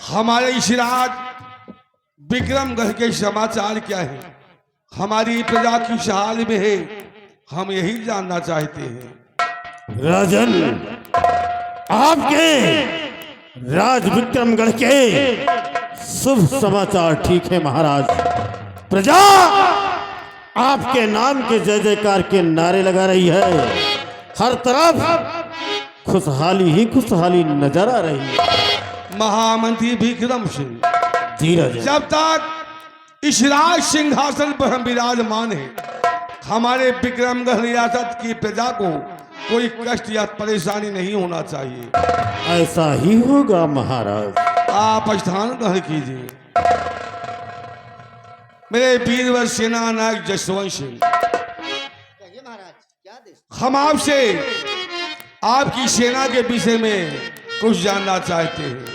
हमारे इशराज विक्रमगढ़ के समाचार क्या है, हमारी प्रजा किस हाल में है, हम यही जानना चाहते हैं। राजन, आपके राज विक्रमगढ़ के शुभ समाचार ठीक है महाराज। प्रजा आपके नाम के जय जयकार के नारे लगा रही है। हर तरफ खुशहाली ही खुशहाली नजर आ रही है। महामंत्री विक्रम सिंह, धीरज, जब तक इस राज सिंहासन पर हम विराजमान है, हमारे विक्रमगढ़ रियासत की प्रजा को कोई कष्ट या परेशानी नहीं होना चाहिए। ऐसा ही होगा महाराज। आप स्थान ग्रहण कीजिए। मेरे वीरवर सेना नायक जसवंत सिंह, हम आपसे आपकी सेना के विषय में कुछ जानना चाहते हैं।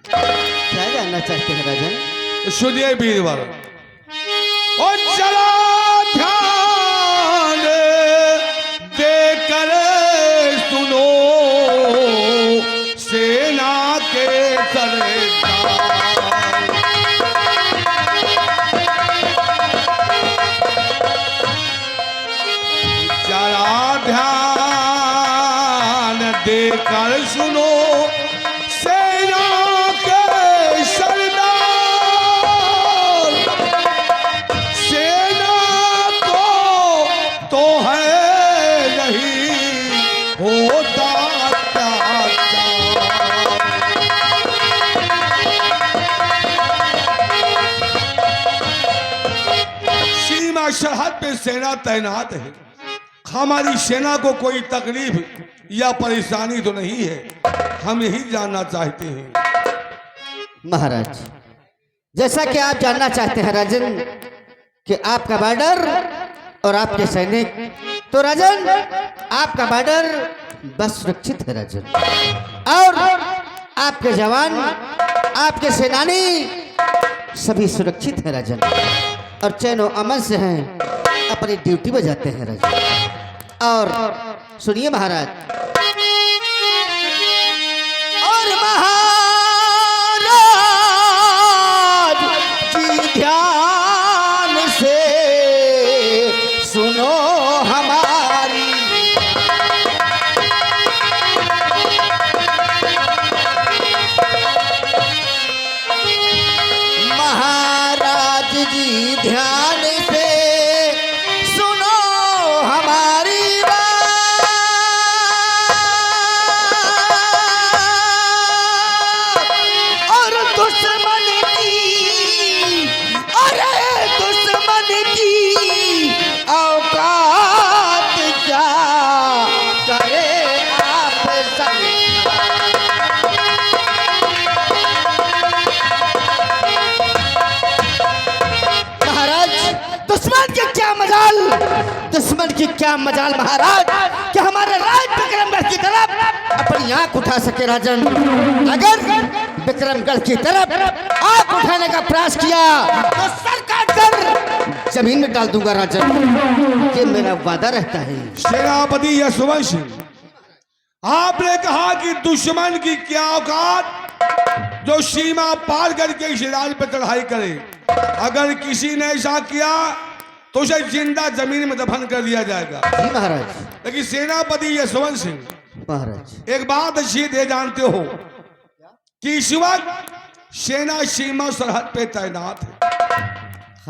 क्या जानना चाहते हैं राजन? सुनिए वीरवर, और चला ध्यान देकर सुनो सेना के सरदार। जरा ध्यान देकर सुनो सेना के सरदार। सेना को तो है नहीं होता अत्याचार। सीमा सरहद पे सेना तैनात है, हमारी सेना को कोई तकलीफ या परेशानी तो नहीं है, हम यही जानना चाहते हैं। महाराज, जैसा कि आप जानना चाहते हैं राजन कि आपका बॉर्डर और आपके सैनिक, तो राजन आपका बॉर्डर बस सुरक्षित है राजन, और आपके जवान, आपके सेनानी सभी सुरक्षित है राजन, और चैन और अमन से हैं, अपनी ड्यूटी बजाते हैं राजन। और सुनिए महाराज, और महाराज जी ध्यान से सुनो हमारी। महाराज जी ध्यान से सुनो हमारी बात, और दुश्मन की, अरे दुश्मन की औकात क्या करे आप सब। दुश्मन की क्या मजाल, दुश्मन की क्या मजाल महाराज कि हमारे राज विक्रमगढ़ की तरफ अपनी आंख उठा सके राजन। अगर विक्रमगढ़ की तरफ आंख उठाने का प्रयास किया तो सर काट कर जमीन में डाल दूंगा राजन, ये मेरा वादा रहता है। सेनापति यशवंत सिंह, आपने कहा कि दुश्मन की क्या औकात जो सीमा पार करके इस राज्य पर चढ़ाई करे, अगर किसी ने ऐसा किया तो उसे जिंदा जमीन में दफन कर दिया जाएगा। जी महाराज। लेकिन सेनापति यशवंत सिंह, महाराज एक बात अच्छी दे जानते हो कि इस वक्त सेना सीमा सरहद पे तैनात है।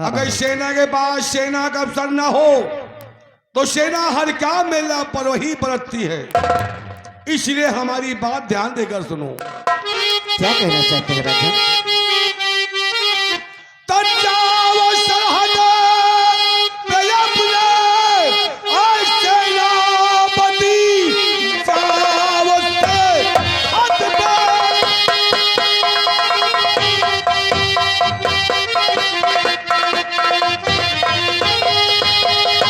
अगर सेना के पास सेना का अवसर न हो तो सेना हर काम में लापरवाही बरतती है। इसलिए हमारी बात ध्यान देकर सुनो। क्या कहना चाहते हैं राजन? तंजावर सरहद पे अपने आज सेनापति जावत से हद पे।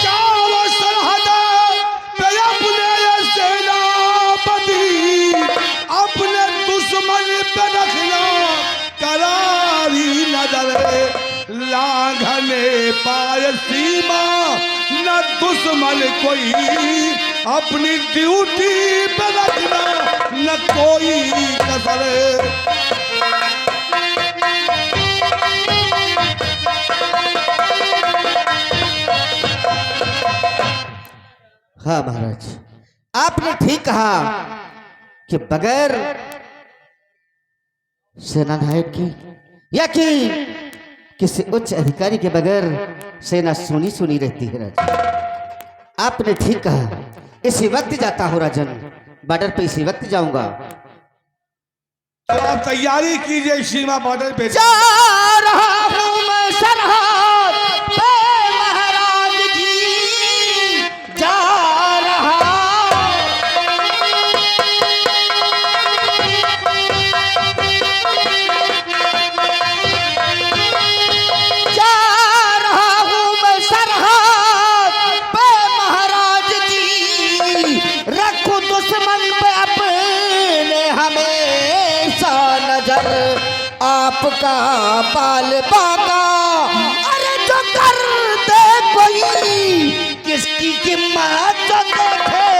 जावत सरहद पे अपने सेनापति अपने दुश्मन पे रखना करारी नजर लांघने पाए सीमा, न दुश्मन कोई अपनी ड्यूटी पे रखना न कोई कसर। हाँ महाराज, आपने ठीक कहा कि बगैर सेनानायक की या कि किसी उच्च अधिकारी के बगैर सेना सुनी सुनी रहती है राजन। आपने ठीक कहा, इसी वक्त जाता हूँ राजन, बॉर्डर पे इसी वक्त जाऊंगा। तो आप तैयारी कीजिए सीमा बॉर्डर पे। जा रहा हूँ मैं सरहद पे महाराज जी, जा रहा। जा रहा हूँ मैं सरहद पे महाराज जी, रखो दुश्मन पे अपने हमेशा नजर, आपका बाल बाका अरे जो कर दे कोई, किसकी कीमत जो देखे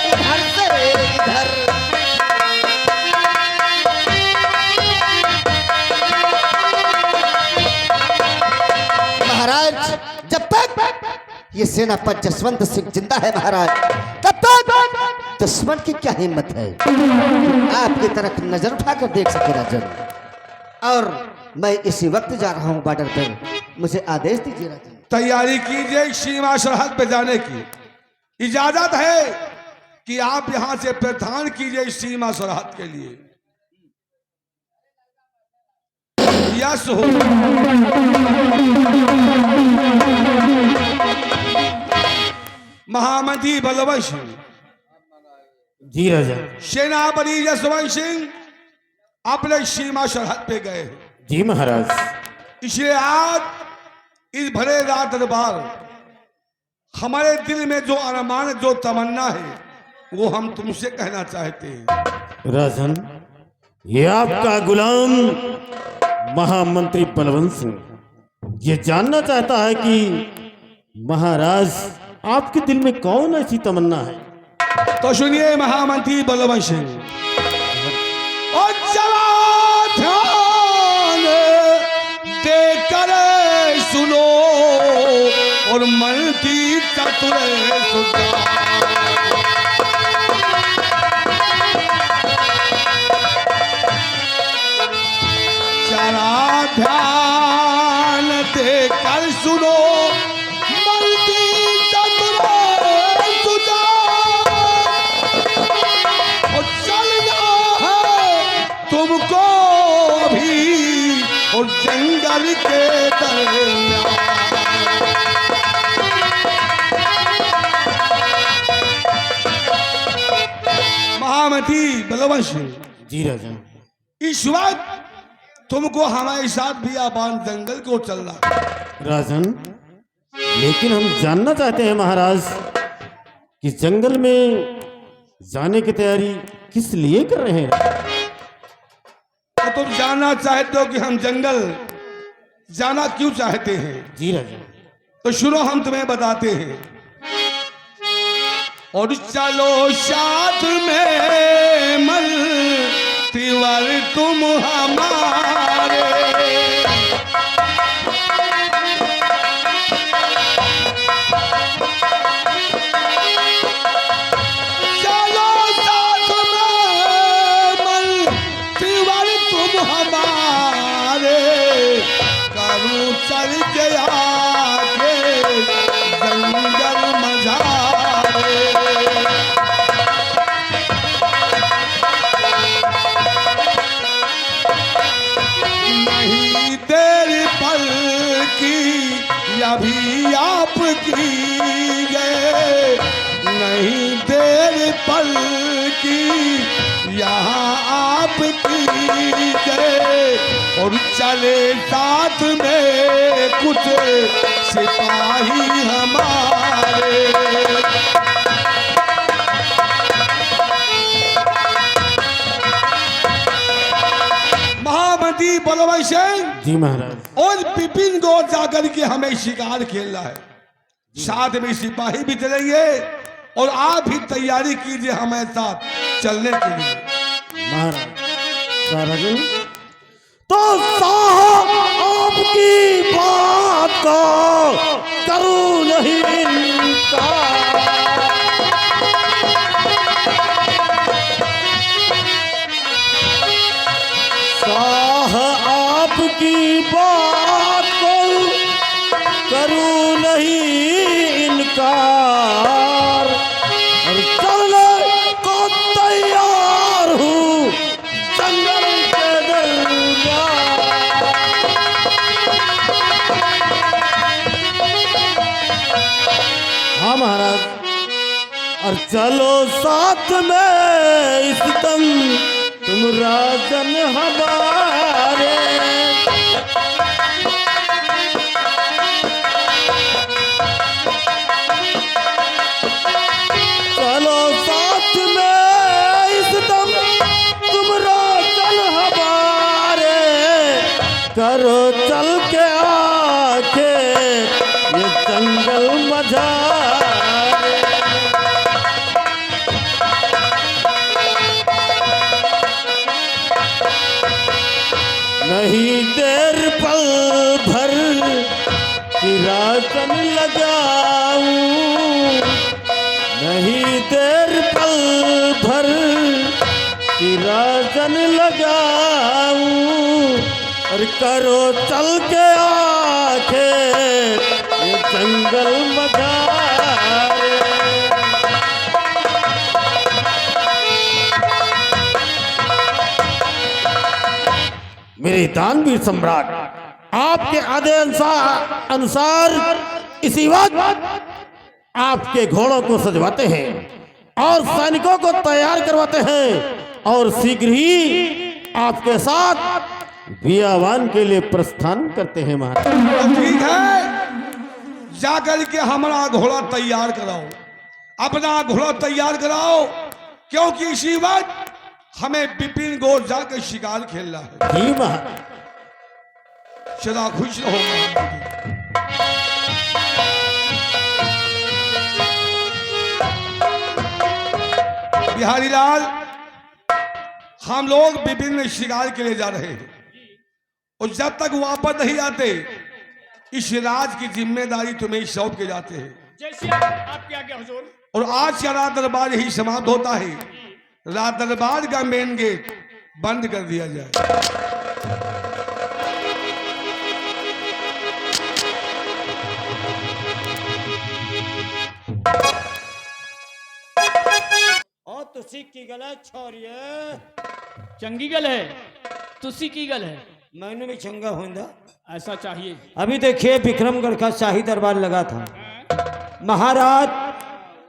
इधर से इधर। महाराज, जब तक ये सेनापति जसवंत सिंह जिंदा है महाराज, तब तक दुश्मन की क्या हिम्मत है आपकी तरफ नजर उठाकर देख सके राजन। और मैं इसी वक्त जा रहा हूं बॉर्डर पर, मुझे आदेश दीजिए राजन। तैयारी कीजिए सीमा सरहद पे जाने की। इजाजत है कि आप यहां से प्रस्थान कीजिए सीमा सरहद के लिए। यस हो। महामंत्री बलवंत सिंह, जी राजा। सेनापति जसवंत सिंह अपने सीमा सरहद पे गए हैं। जी महाराज। इसलिए आज इस भरे रात दरबार हमारे दिल में जो अरमान जो तमन्ना है वो हम तुमसे कहना चाहते हैं। राजन, ये आपका गुलाम महामंत्री बलवंत सिंह ये जानना चाहता है कि महाराज आपके दिल में कौन ऐसी तमन्ना है। तो सुनिए महामंत्री बलवंत सिंह, और चला ध्यान देकर सुनो और मन की चतुर सुझाव। चला ध्यान देकर सुनो मन की चतुर सुझाव। और चलना है तुमको भी और जंगल के दरमियान। महामंत्री बलवंत सिंह, जी राजन। इस वक्त तुमको हमारे साथ बियाबान जंगल को चलना है। राजन, लेकिन हम जानना चाहते हैं महाराज कि जंगल में जाने की तैयारी किस लिए कर रहे हैं। तो तुम जानना चाहते हो कि हम जंगल जाना क्यों चाहते हैं? जी राजन। तो सुनो, हम तुम्हें बताते हैं। और चलो साथ में मल तिवर तुम हमारे, चलो साथ में मल तिवर तुम हमारे, करूं चल के आगे जंगल मझारे। नहीं देर पल की अभी आपकी गए, नहीं देर पल की यहाँ आपकी गए। और चले साथ में कुछ सिपाही हमारे। महामंत्री बलवंत सिंह, जी महाराज। और विपिन को जाकर के हमें शिकार खेलना है। साथ में सिपाही भी चलेंगे और आप भी तैयारी कीजिए हमारे साथ चलने के लिए। महाराज राजन, तो साहब आपकी बात को करूं नहीं इनकार। की बात को करूं नहीं इनकार, और चलने को तैयार हूँ जंगल के दरमियान। हाँ महाराज, और चलो साथ में इस दम तुम राजन हमारे। चलो साथ में इस दम तुम राजन हमारे, करो चल के आके ये जंगल मझारे। नहीं देर पल भर की राजन लगाऊं, नहीं देर पल भर की राजन लगाऊं, और करो चल के आके ये जंगल मझारे। मेरे दानवीर सम्राट, आपके आदेश अनुसार इसी वक्त आपके घोड़ों को सजवाते हैं और सैनिकों को तैयार करवाते हैं, और शीघ्र ही आपके साथ बियावान के लिए प्रस्थान करते हैं महाराज। तो ठीक है, जाकर के हमारा घोड़ा तैयार कराओ, अपना घोड़ा तैयार कराओ, क्योंकि इसी वक्त हमें विपिन गौर जाकर शिकार खेलना है। जी महाराज। सदा खुश रहो महाराज। बिहारी लाल, हम लोग विभिन्न शिकार के लिए जा रहे हैं, और जब तक वापस नहीं आते इस राज की जिम्मेदारी तुम्हें सौंप के जाते हैं। जैसे आपके आगे हुजूर। और आज का रात दरबार यही समाप्त होता है। रात दरबार का मेन गेट बंद कर दिया जाए। और तुसी की गला छोरिए, चंगी गल है, तुसी की गल है, मैंने भी चंगा होंदा। ऐसा चाहिए। अभी देखिए विक्रमगढ़ का शाही दरबार लगा था, महाराज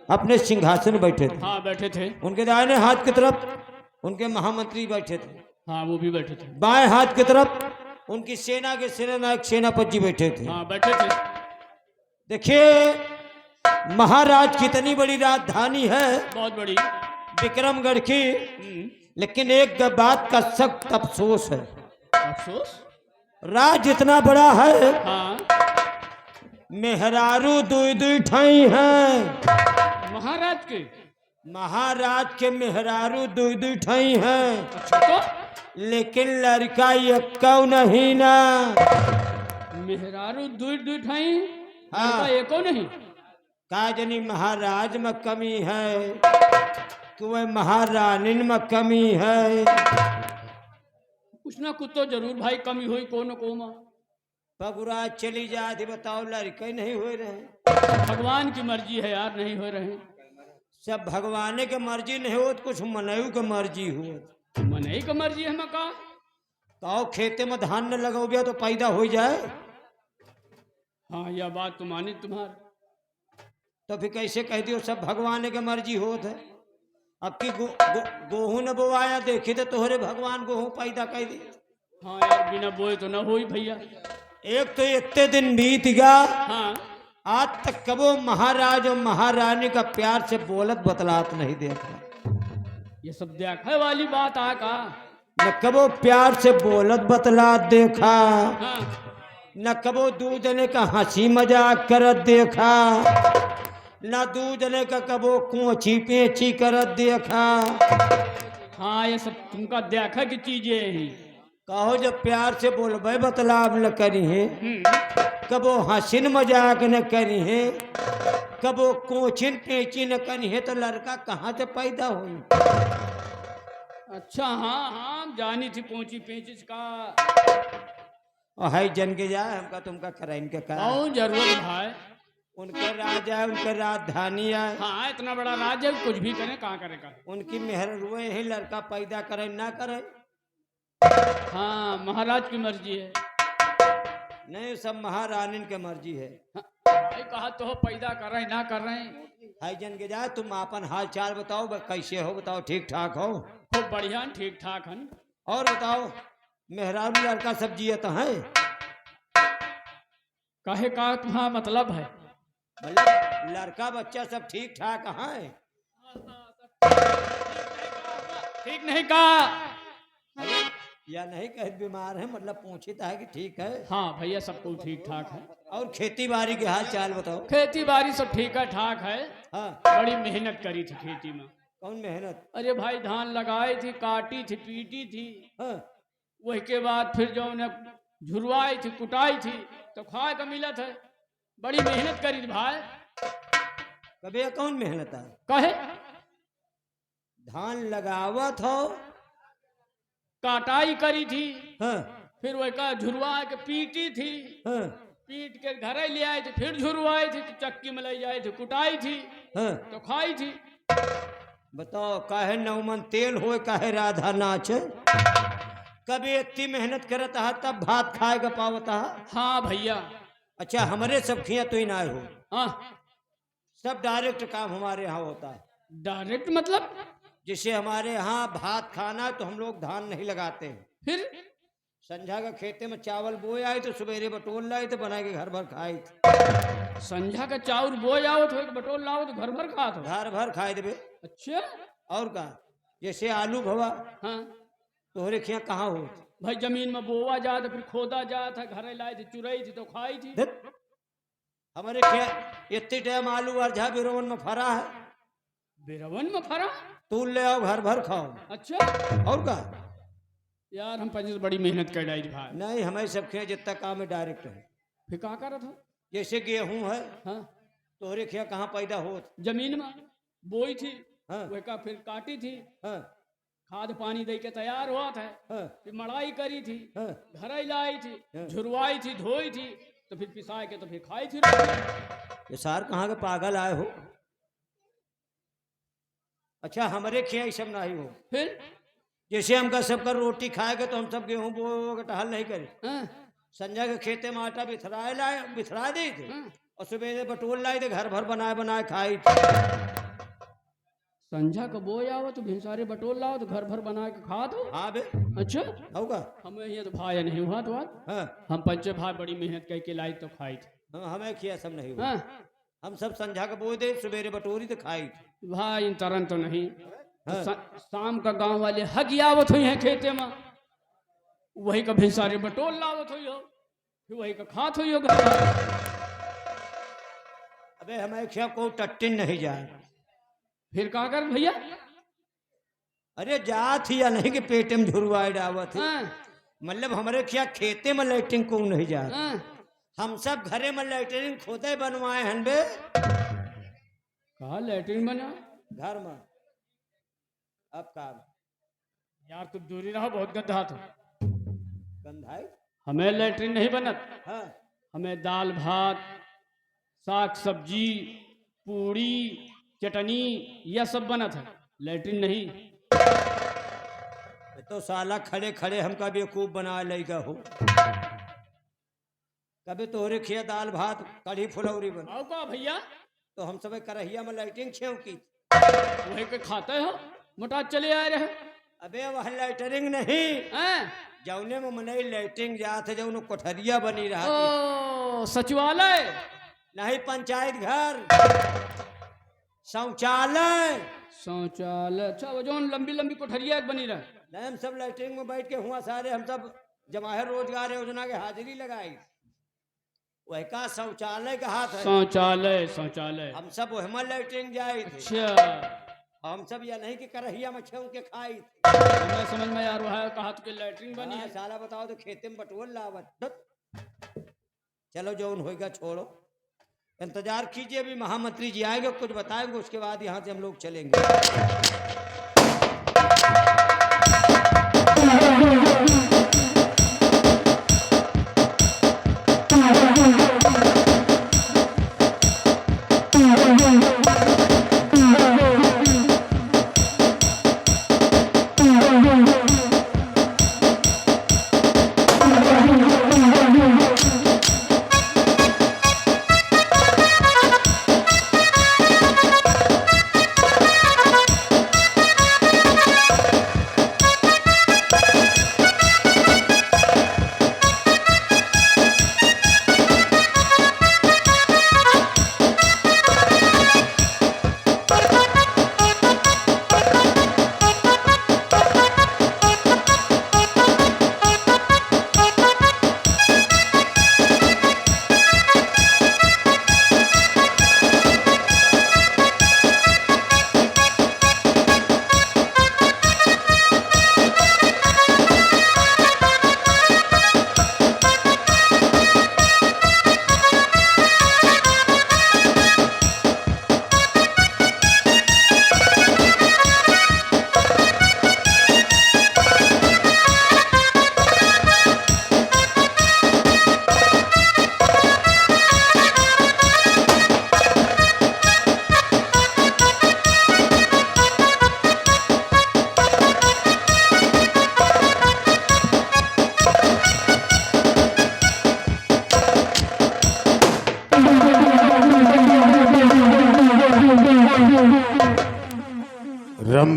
अपने सिंहासन में बैठे थे, हाँ बैठे थे। उनके दाहिने हाथ की तरफ उनके महामंत्री बैठे थे, हाँ वो भी बैठे थे। बाएं हाथ की तरफ उनकी सेना के सेनानायक सेनापति बैठे थे। हाँ बैठे थे। देखिए महाराज कितनी बड़ी राजधानी है बहुत बड़ी। विक्रमगढ़ की, लेकिन एक बात का सख्त अफसोस है, अफसोस। राज इतना बड़ा है, हाँ मेहरारू दुई दुई ठाई हैं, महाराज के। महाराज के मेहरारू दुई दुई ठाई हैं, अच्छा तो लेकिन लड़का यक्का नहीं ना। मेहरारू दूर दूर ठाई, हाँ। लड़का एको नहीं। का जनी महाराज में कमी है कि वह महारानी में कमी है। कुछ ना कुछ तो जरूर भाई कमी हुई को न को मां। पगुरा चली जाती, बताओ लड़के नहीं हो रहे। भगवान की मर्जी है यार, नहीं हो रहे। सब भगवान के मर्जी नहीं हो तो कुछ मनयू के मर्जी हो। मनई का मर्जी है मका। तो खेते में धान न लगोगे तो पैदा हो जाए, हाँ यह बात तो मानी तुम्हार। तो फिर कैसे कह दियो सब भगवान के मर्जी होत है। अब की गेहूं न बोआया, देखी तो तोहरे भगवान गेहूं पैदा कर दी। हाँ यार बिना बोए तो ना होई भैया। एक तो इतने दिन बीत गया, हाँ आज तक कबो महाराज और महारानी का प्यार से बोलत बतलात नहीं देखा। ये सब देखने वाली बात आ का। न कबो प्यार से बोलत बतलात देखा, हाँ न कबो दू जने का हंसी मजाक करत देखा, न दू जने का कबो कोची पेची करत देखा। हाँ ये सब तुमका देखा की चीजें हैं। कहो जब प्यार से बोलबे बतलाव न करी है, कबो हंसिन मजाक न करी है, कबो कोचिन पेची न करी है, तो लड़का कहाँ से पैदा हुई। अच्छा हाँ हाँ जानी थी पहुंची पेचिस का। और है जन के जाए हमका तुमका कराइन के करा। कौन जरूरत भाई। उनके राज है, उनके राजधानी है। हाँ इतना बड़ा राज्य है, कुछ भी करें कहाँ करेगा। उनकी मेहर रुए ही लड़का पैदा करे ना करे। हाँ महाराज की मर्जी है। नहीं सब महारानी के मर्जी है। हाँ, भाई कहा तो हो पैदा कर रहे ना कर रहे। है जन के जाए तुम अपन हाल चाल बताओ, कैसे हो बताओ, ठीक ठाक हो? खूब बढ़िया ठीक ठाक हन। और बताओ मेहरारू लड़का सब जियत है? कहे का तुम्हारा मतलब है? मतलब लड़का बच्चा सब ठीक ठाक है? ठीक नहीं कहा। अरे या नहीं कहे बीमार है, मतलब पूछित है कि ठीक है? हाँ भैया सब कुछ ठीक ठाक है। और खेती बाड़ी के हाल चाल बताओ। खेती बाड़ी सब ठीक है ठाक है। हाँ बड़ी मेहनत करी थी खेती में। कौन मेहनत? अरे भाई धान लगाई थी, काटी थी, पीटी थी। हाँ वही के बाद फिर जो उन्हें झुरवाई थी, कुटाई थी तो खाए का मिला था। बड़ी मेहनत करी थी भाई। कभी कौन मेहनत है? कहे धान लगावत हो, काटाई करी थी, हाँ फिर वही का झुरवा के पीटी थी, हाँ पीट के घर ले आए थे, फिर झुरवाई थी तो चक्की में ले जाए थे, कुटाई थी हाँ। तो खाई थी। बताओ काहे नौमन तेल होए काहे राधा नाच? कभी इतनी मेहनत करता है तब भात खाए का पावता है? हाँ भैया। अच्छा हमारे सब खिया तो ही ना हो, हाँ सब डायरेक्ट काम हमारे यहाँ होता है। डायरेक्ट मतलब? जैसे हमारे यहाँ भात खाना है तो हम लोग धान नहीं लगाते हैं। फिर संझा का खेते में चावल बोए आए तो सवेरे बटोल लाए तो बना के घर भर खाए थे। संझा का चाउर बो जाओ तो बटोल लाओ तो घर भर खा तो। घर भर खाए देवे। अच्छा और का जैसे आलू भवा हाँ तोहरे खिया कहाँ हो? भाई जमीन में बोआ जा तो फिर खोदा जा था, घर लाए थे, चुराई थी तो खाई थी। धत। हमारे खिया इतनी टाइम आलू अर्झा बिरोवन में फरा है, बिरवन में फरा। तूल ले आओ घर भर खाओ। अच्छा और का यार हम पंजे से बड़ी मेहनत कर डाई भाई। नहीं हमारे सब खिया जितना काम है डायरेक्ट है। फिर कहा करत हो? जैसे गेहूं है हाँ तोहरे खिया कहाँ पैदा हो? जमीन में बोई थी, हाँ वह का फिर काटी थी, हाँ खाद पानी दे के तैयार हुआ था, हाँ फिर मड़ाई करी थी, हाँ। घर लाई थी, हाँ। झुरवाई थी, धोई थी तो फिर पिसाई के तो फिर खाई थी। ये सार कहाँ के पागल आए हो? अच्छा हमारे खिया ये सब नहीं हो। फिर जैसे हमका सबका रोटी खाएगा तो हम सब गेहूं बो के टहल नहीं करे। हाँ, संजय के खेते में आटा बिथरा दे थे हाँ। और सुबह बटोल लाए थे, घर भर बनाए बनाए खाई। संझा का बोया हो तो भिनसारे बटोल लाओ तो घर भर बना के खा दो। हाँ बे अच्छा होगा। हमें ये तो भाई नहीं हुआ तो आज हाँ हम पंचे भाई बड़ी मेहनत करके लाई तो खाई थी। हमें खिया सब नहीं हुआ। हाँ हम सब संझा के बोए दे सवेरे बटोरी तो खाई। भाई इन तरन तो नहीं। हाँ। शाम का गांव वाले हक आवत हुई हैं खेते में, वही का भिनसारे बटोल लावत हुई हो, फिर वही का खात हुई हो। अबे हमें खिया को टट्टिन नहीं जाए। फिर कहा कर भैया? अरे जात ही या नहीं कि पेटे में झुरवाए डावत है। हाँ, मतलब हमारे खिया खेते में लैट्रिन को नहीं जाए। हाँ। हम सब घरे में लैट्रिन खोदे बनवाए हन बे। कहा लैट्रिन बना? घर में अब काम यार तू दूरी रहो, बहुत गंदा था। गंधाई। हमें लैट्रिन नहीं बनत, हाँ हमें दाल भात, साग सब्जी, पूड़ी, चटनी यह सब बनत है, लैट्रिन नहीं। ये तो साला खड़े खड़े हमका बेवकूफ बना लेगा हो। कभी तोहरे खिया दाल भात कढ़ी फुलौरी बन आओ का भैया? तो हम सब करहिया में लाइटिंग छेव की। वही के खाते हो, मोटा चले आए रहे। अबे वह लाइटरिंग नहीं, हैं? जौने में मनई लाइटिंग जात है, जौन कोठरिया बनी रहा ओ सचिवालय नहीं, पंचायत घर, शौचालय। शौचालय। अच्छा वो जो लंबी लंबी कोठरिया बनी रहे। नहीं हम सब लाइटिंग में बैठ के हुआ सारे, हम सब जवाहर रोजगार योजना के हाजिरी लगाई। वह का शौचालय का हाथ है। शौचालय शौचालय। हम सब वह लाइटिंग जाए थे। अच्छा हम सब या नहीं कि करहिया में छेव के खाई। मैं समझ में यार वह कहा तो लैट्रिन बनी हाँ, है। साला बताओ तो खेते में बटोल लावत। चलो जौन होएगा छोड़ो, इंतजार कीजिए, अभी महामंत्री जी आएंगे कुछ बताएंगे, उसके बाद यहाँ से हम लोग चलेंगे।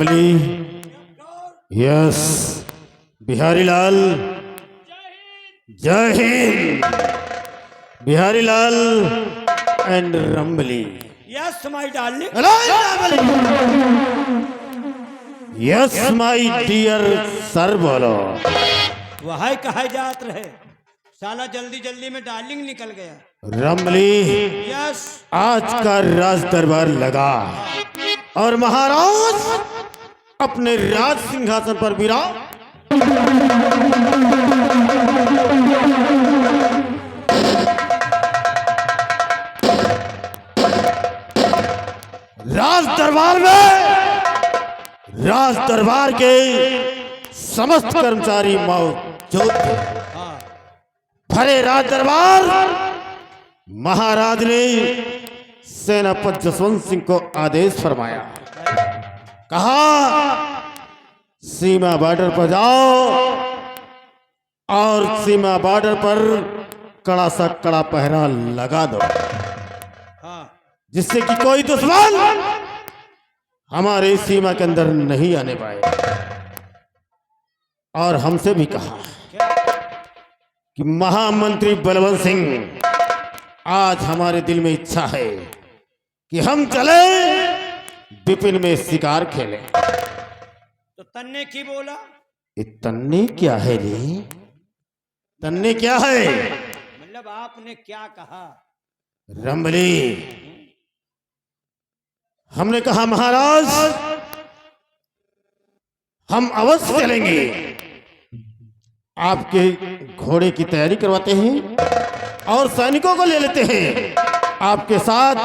रमली, यस, बिहारी लाल, जय हिंद, Bihari Lal and Ramli. Yes my darling. Yes my dear sir बोलो। वह कहा जात रहे, साला जल्दी जल्दी में डार्लिंग निकल गया। रमली, यस। आज का राज दरबार लगा और महाराज अपने राज सिंहासन पर विराज। राज दरबार के समस्त कर्मचारी मौजूद थे। भरे राज दरबार महाराज ने सेनापति जसवंत सिंह को आदेश फरमाया, कहा सीमा बॉर्डर पर जाओ और सीमा बॉर्डर पर कड़ा सा कड़ा पहरा लगा दो, जिससे कि कोई दुश्मन हमारे सीमा के अंदर नहीं आने पाए। और हमसे भी कहा कि महामंत्री बलवंत सिंह, आज हमारे दिल में इच्छा है कि हम चले विपिन में शिकार खेलें। तो तन्ने की बोला? ये तन्ने क्या है रे? तन्ने क्या है? मतलब आपने क्या कहा? रमली, हमने कहा महाराज हम अवश्य चलेंगे, आपके घोड़े की तैयारी करवाते हैं और सैनिकों को ले लेते हैं, आपके साथ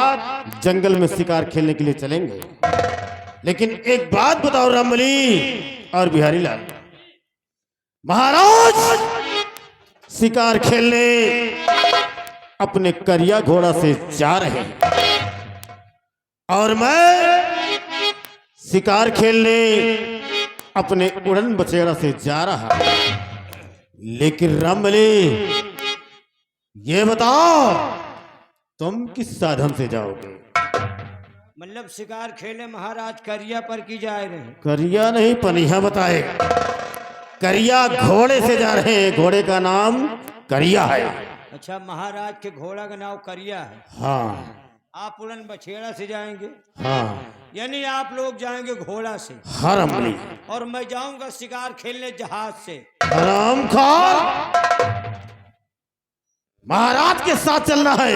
जंगल में शिकार खेलने के लिए चलेंगे। लेकिन एक बात बताओ रमली और बिहारी लाल, महाराज शिकार खेलने अपने करिया घोड़ा से जा रहे हैं और मैं शिकार खेलने अपने उड़न बछेड़ा से जा रहा हूं। लेकिन रमली, ये बताओ तुम किस साधन से जाओगे? मतलब शिकार खेले महाराज करिया पर की जा रहे हैं? करिया नहीं, पनिया बताए। करिया घोड़े से जा रहे हैं, घोड़े का नाम करिया है। अच्छा, महाराज के घोड़ा का नाम करिया है। हाँ। आप उड़न बछेड़ा से जाएंगे? हाँ। यानी आप लोग जाएंगे घोड़ा से? हाँ रमली। और मैं जाऊंगा शिकार खेलने जहाज से। हराम खार, महाराज के साथ चलना है,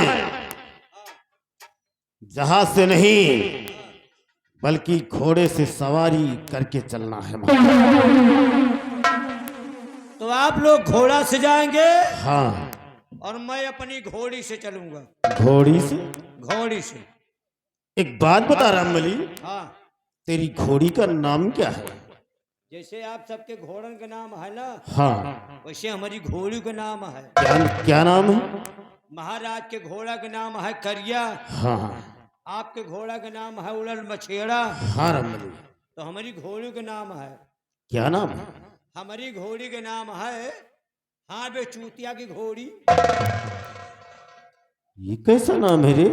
जहाज से नहीं बल्कि घोड़े से सवारी करके चलना है। तो आप लोग घोड़ा से जाएंगे? हाँ। और मैं अपनी घोड़ी से चलूंगा। घोड़ी से? घोड़ी से। एक बात बता रमली, हाँ। तेरी घोड़ी का नाम क्या है? जैसे आप सबके घोड़न का नाम है ना, हाँ, वैसे हमारी घोड़ी का नाम है। क्या नाम है? महाराज के घोड़ा का नाम है करिया। हाँ। आपके घोड़ा का नाम है उड़न बछेड़ा। हाँ रमली। तो हमारी घोड़ी का नाम है? क्या नाम है? हमारी घोड़ी का नाम है हाँ बे चूतिया की घोड़ी। ये कैसा नाम है रे?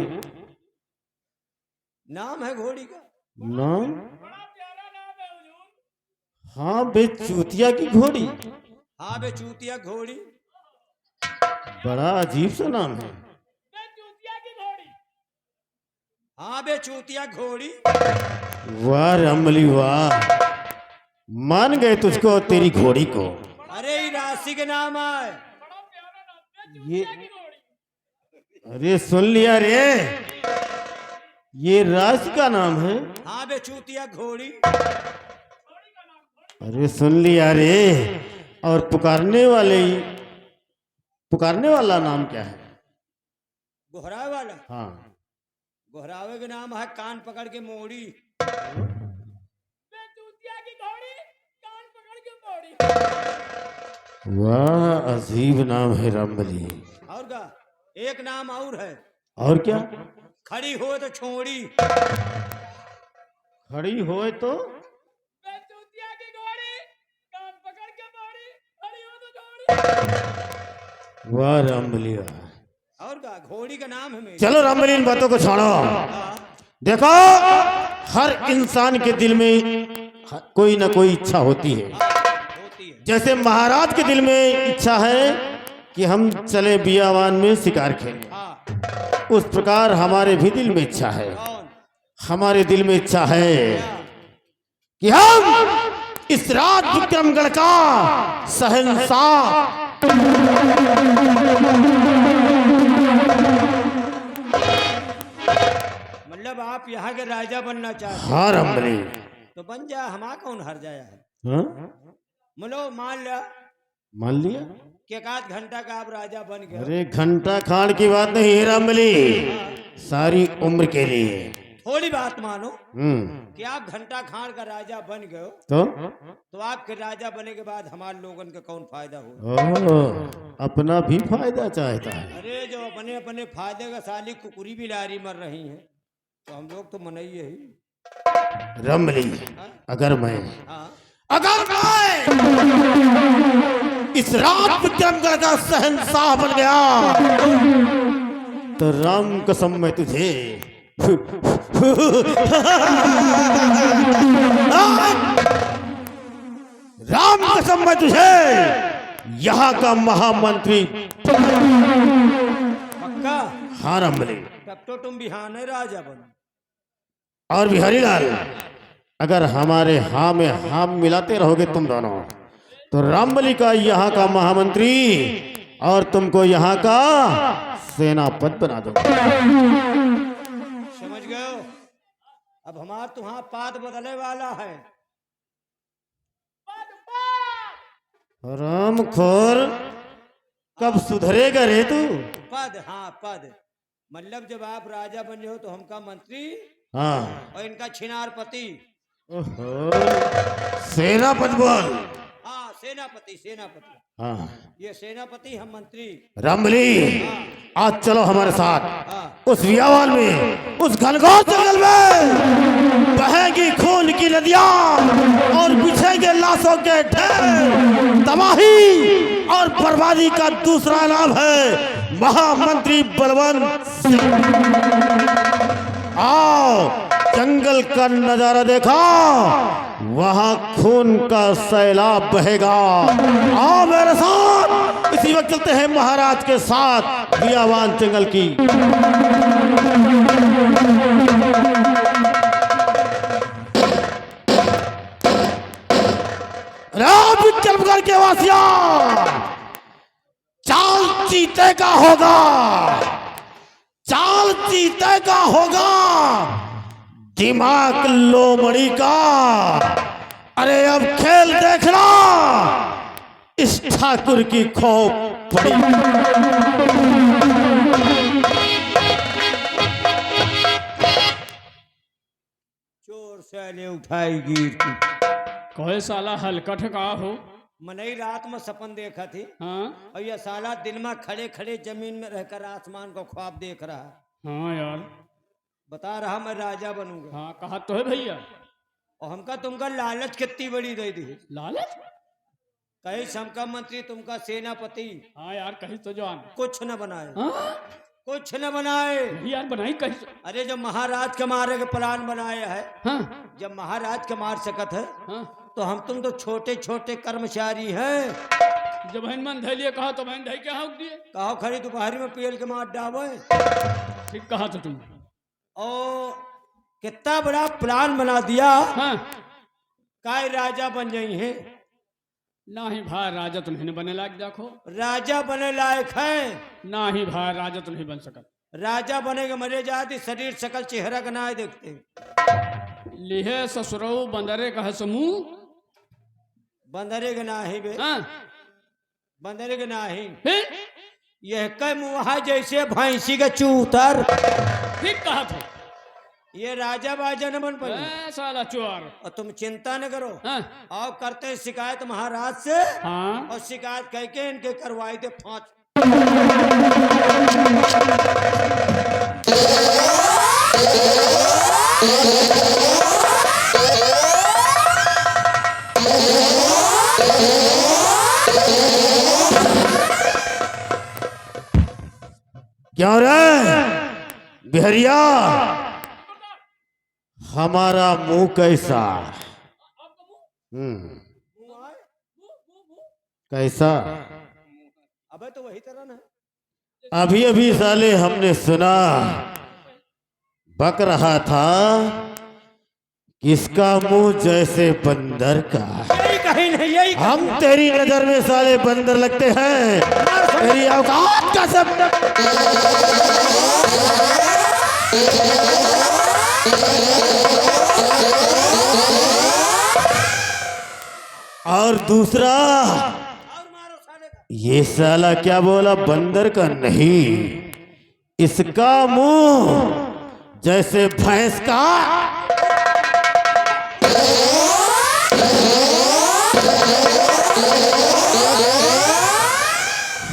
नाम है घोड़ी का। नाम? हाँ बे चूतिया की घोड़ी। हाँ बे चूतिया घोड़ी। बड़ा अजीब सा नाम है। हाँ बे चूतिया घोड़ी। वाह रमली वाह, मान गए तुझको, तेरी घोड़ी को। अरे ये राशि के नाम है। ये अरे सुन लिया रे, ये राशि का नाम है। हाँ बे चूतिया घोड़ी। अरे सुन लिया रे, और पुकारने वाला नाम क्या है? गोहरावे वाला? हाँ। गोहरावे का नाम है कान पकड़ के मोड़ी। वाह अजीब नाम है रमली। और का एक नाम और है। और क्या? खड़ी हो तो छोड़ी। खड़ी होए तो? वाह रमली वाह। और का घोड़ी का नाम है मेरी। चलो रमली, इन बातों को छोड़ो। देखो, हर इंसान के दिल में कोई ना कोई इच्छा होती है। होती है। जैसे महाराज के दिल में इच्छा है कि हम चले बियावान में शिकार खेलें, हाँ। उस प्रकार हमारे भी दिल में इच्छा है। कौन? हमारे दिल में इच्छा है कि हम इस राज विक्रमगढ़ का शहंशाह मतलब आप यहाँ के राजा बनना चाहते हैं? हाँ रमली। तो बन जा, हमारा कौन हर जाया है? हाँ? मतलब मान लिया मान लिया। कि एक आध घंटा का आप राजा बन गए। अरे घंटा खान की बात नहीं है रमली, सारी उम्र के लिए। थोड़ी बात मानो हम्म। कि आप घंटा खान का राजा बन गए हो, तो आपके राजा बने के बाद हमारे लोगन का कौन फायदा हो? अपना भी फायदा चाहता है। अरे जो अपने अपने फायदे का साली कुकुरी भी लारी मर रही है, तो हम लोग तो मनाइए ही। रमली, अगर मैं इस राज विक्रमगढ़ का शहंशाह बन गया तो राम कसम मैं तुझे राम कसम मैं तुझे यहाँ का महामंत्री। पक्का? हाँ रमली। तब तो तुम बिहान है राजा बनो। और बिहारी लाल, अगर हमारे हाँ में हाँ मिलाते रहोगे तुम दोनों, तो रामबली का यहाँ का महामंत्री और तुमको यहाँ का सेनापति बना दूंगा। समझ गए हो? अब हमारा तुम्हारा पाद बदलने वाला है। रामखोर, कब सुधरेगा रे तू? पद, हाँ पद। मतलब जब आप राजा बने हो तो हमका मंत्री हाँ। और इनका छिनारपति। ओहो, सेनापति बोल। हाँ सेनापति, सेनापति। हाँ। ये सेनापति, हम मंत्री। रामबली, आज चलो हमारे साथ हाँ। उस बियावान में, उस घनघोर जंगल में बहेगी खून की नदियां और बिछेंगे लाशों के ढेर। तबाही और बर्बादी का दूसरा नाम है महामंत्री बलवंत सिंह। आओ, जंगल का नजारा देखा, वहां खून का सैलाब बहेगा। आओ मेरे साथ, इसी वक्त चलते हैं महाराज के साथ बियावान जंगल की। राज विक्रमगढ़ के वासिया, चाल चीते का होगा, चाल चीते का होगा, दिमाग लोमड़ी का। अरे अब खेल देखना, इस ठाकुर की खोप पड़ी। चोर सैले उठाई गिर की। कोई साला हलकट का हो। मनई रात में सपन देखा थी, हाँ और यह साला दिन में खड़े खड़े जमीन में रहकर आसमान को ख्वाब देख रहा है। हाँ यार, बता रहा मैं राजा बनूंगा। हाँ कहा तो है भैया। और हमका तुमका लालच कितनी बड़ी दे दी। लालच? कहीं समका मंत्री, तुमका सेनापति, हाँ यार कहीं तो जान। कुछ न बनाए, हाँ कुछ न बनाए। नहीं यार बनाई कहीं तो। अरे जब महाराज के मारे के प्लान बनाया है, हाँ जब महाराज के मार सकत है, हाँ, तो हम तुम तो छोटे छोटे कर्मचारी हैं। जब बहन मन धैलिए कहा तो बहन धै क्या दिए। कहो खरी दोपहरी में पीएल के मार डावे। ठीक कहा तो तुम। और कितना बड़ा प्लान बना दिया, हाँ काय राजा बन जाई है। ना ही भाई राजा तो नहीं बने लायक, देखो राजा बने लायक है, ना ही भाई राजा तो नहीं बन सकत। राजा बनेगा मरे जाती, शरीर शकल चेहरा का ना देखते। लिहे ससुरऊ बंदरे कह समूह। बंदरे के ना ही बे, हाँ बंदरे के ना ही। फिर यह कई मुहा जैसे भैंसी का चूतर। ठीक कहा था। ये राजा बाजा न बन पाए। ए, साला चोर। और तुम चिंता न करो, हाँ आओ करते हैं शिकायत महाराज से, हाँ और शिकायत कह के इनके करवाई दे 5। क्यों रे बिहरिया, हमारा मुंह कैसा? कैसा? अबे तो वही तरह ना। अभी अभी साले हमने सुना बक रहा था किसका मुंह जैसे बंदर का। यही कहीं नहीं, यही हम तेरी नजर में साले बंदर लगते हैं, तेरी औकात का सब। और दूसरा, और मारो साले का। ये साला क्या बोला? बंदर का नहीं, इसका मुंह जैसे भैंस का।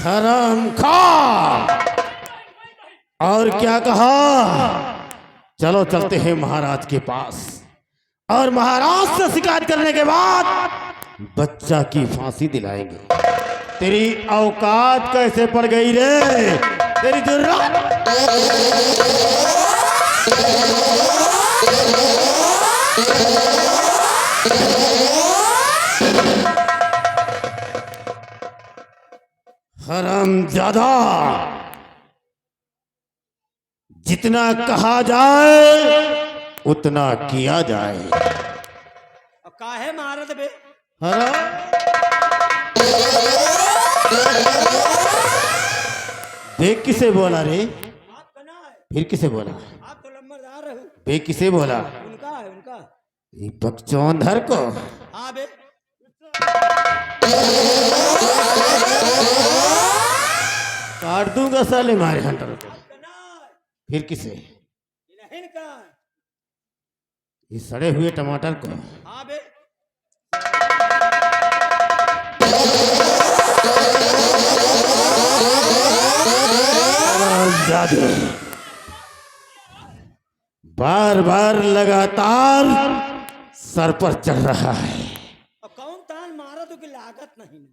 हराम खा। और क्या कहा? चलो चलते हैं महाराज के पास, और महाराज से शिकायत करने के बाद बच्चा की फांसी दिलाएंगे। तेरी औकात कैसे पड़ गई रे? तेरी जुर्रत। हरामजादा, जितना कहा जाए उतना किया जाए। अब काहे मारत बे? हराम। देख किसे बोला रे? आप कना है? फिर किसे बोला? आप तो लंबरदार रहो। बे किसे बोला? उनका है, उनका। दीपक चौंधर को। हाँ बे। काट दूंगा साले मारे हंटर को। कना है? फिर किसे? इन्हीं का है। ये सड़े हुए टमाटर को। हाँ बे। जादू बार बार लगातार सर पर चढ़ रहा है। अब कौन तान मारा तो की लागत नहीं।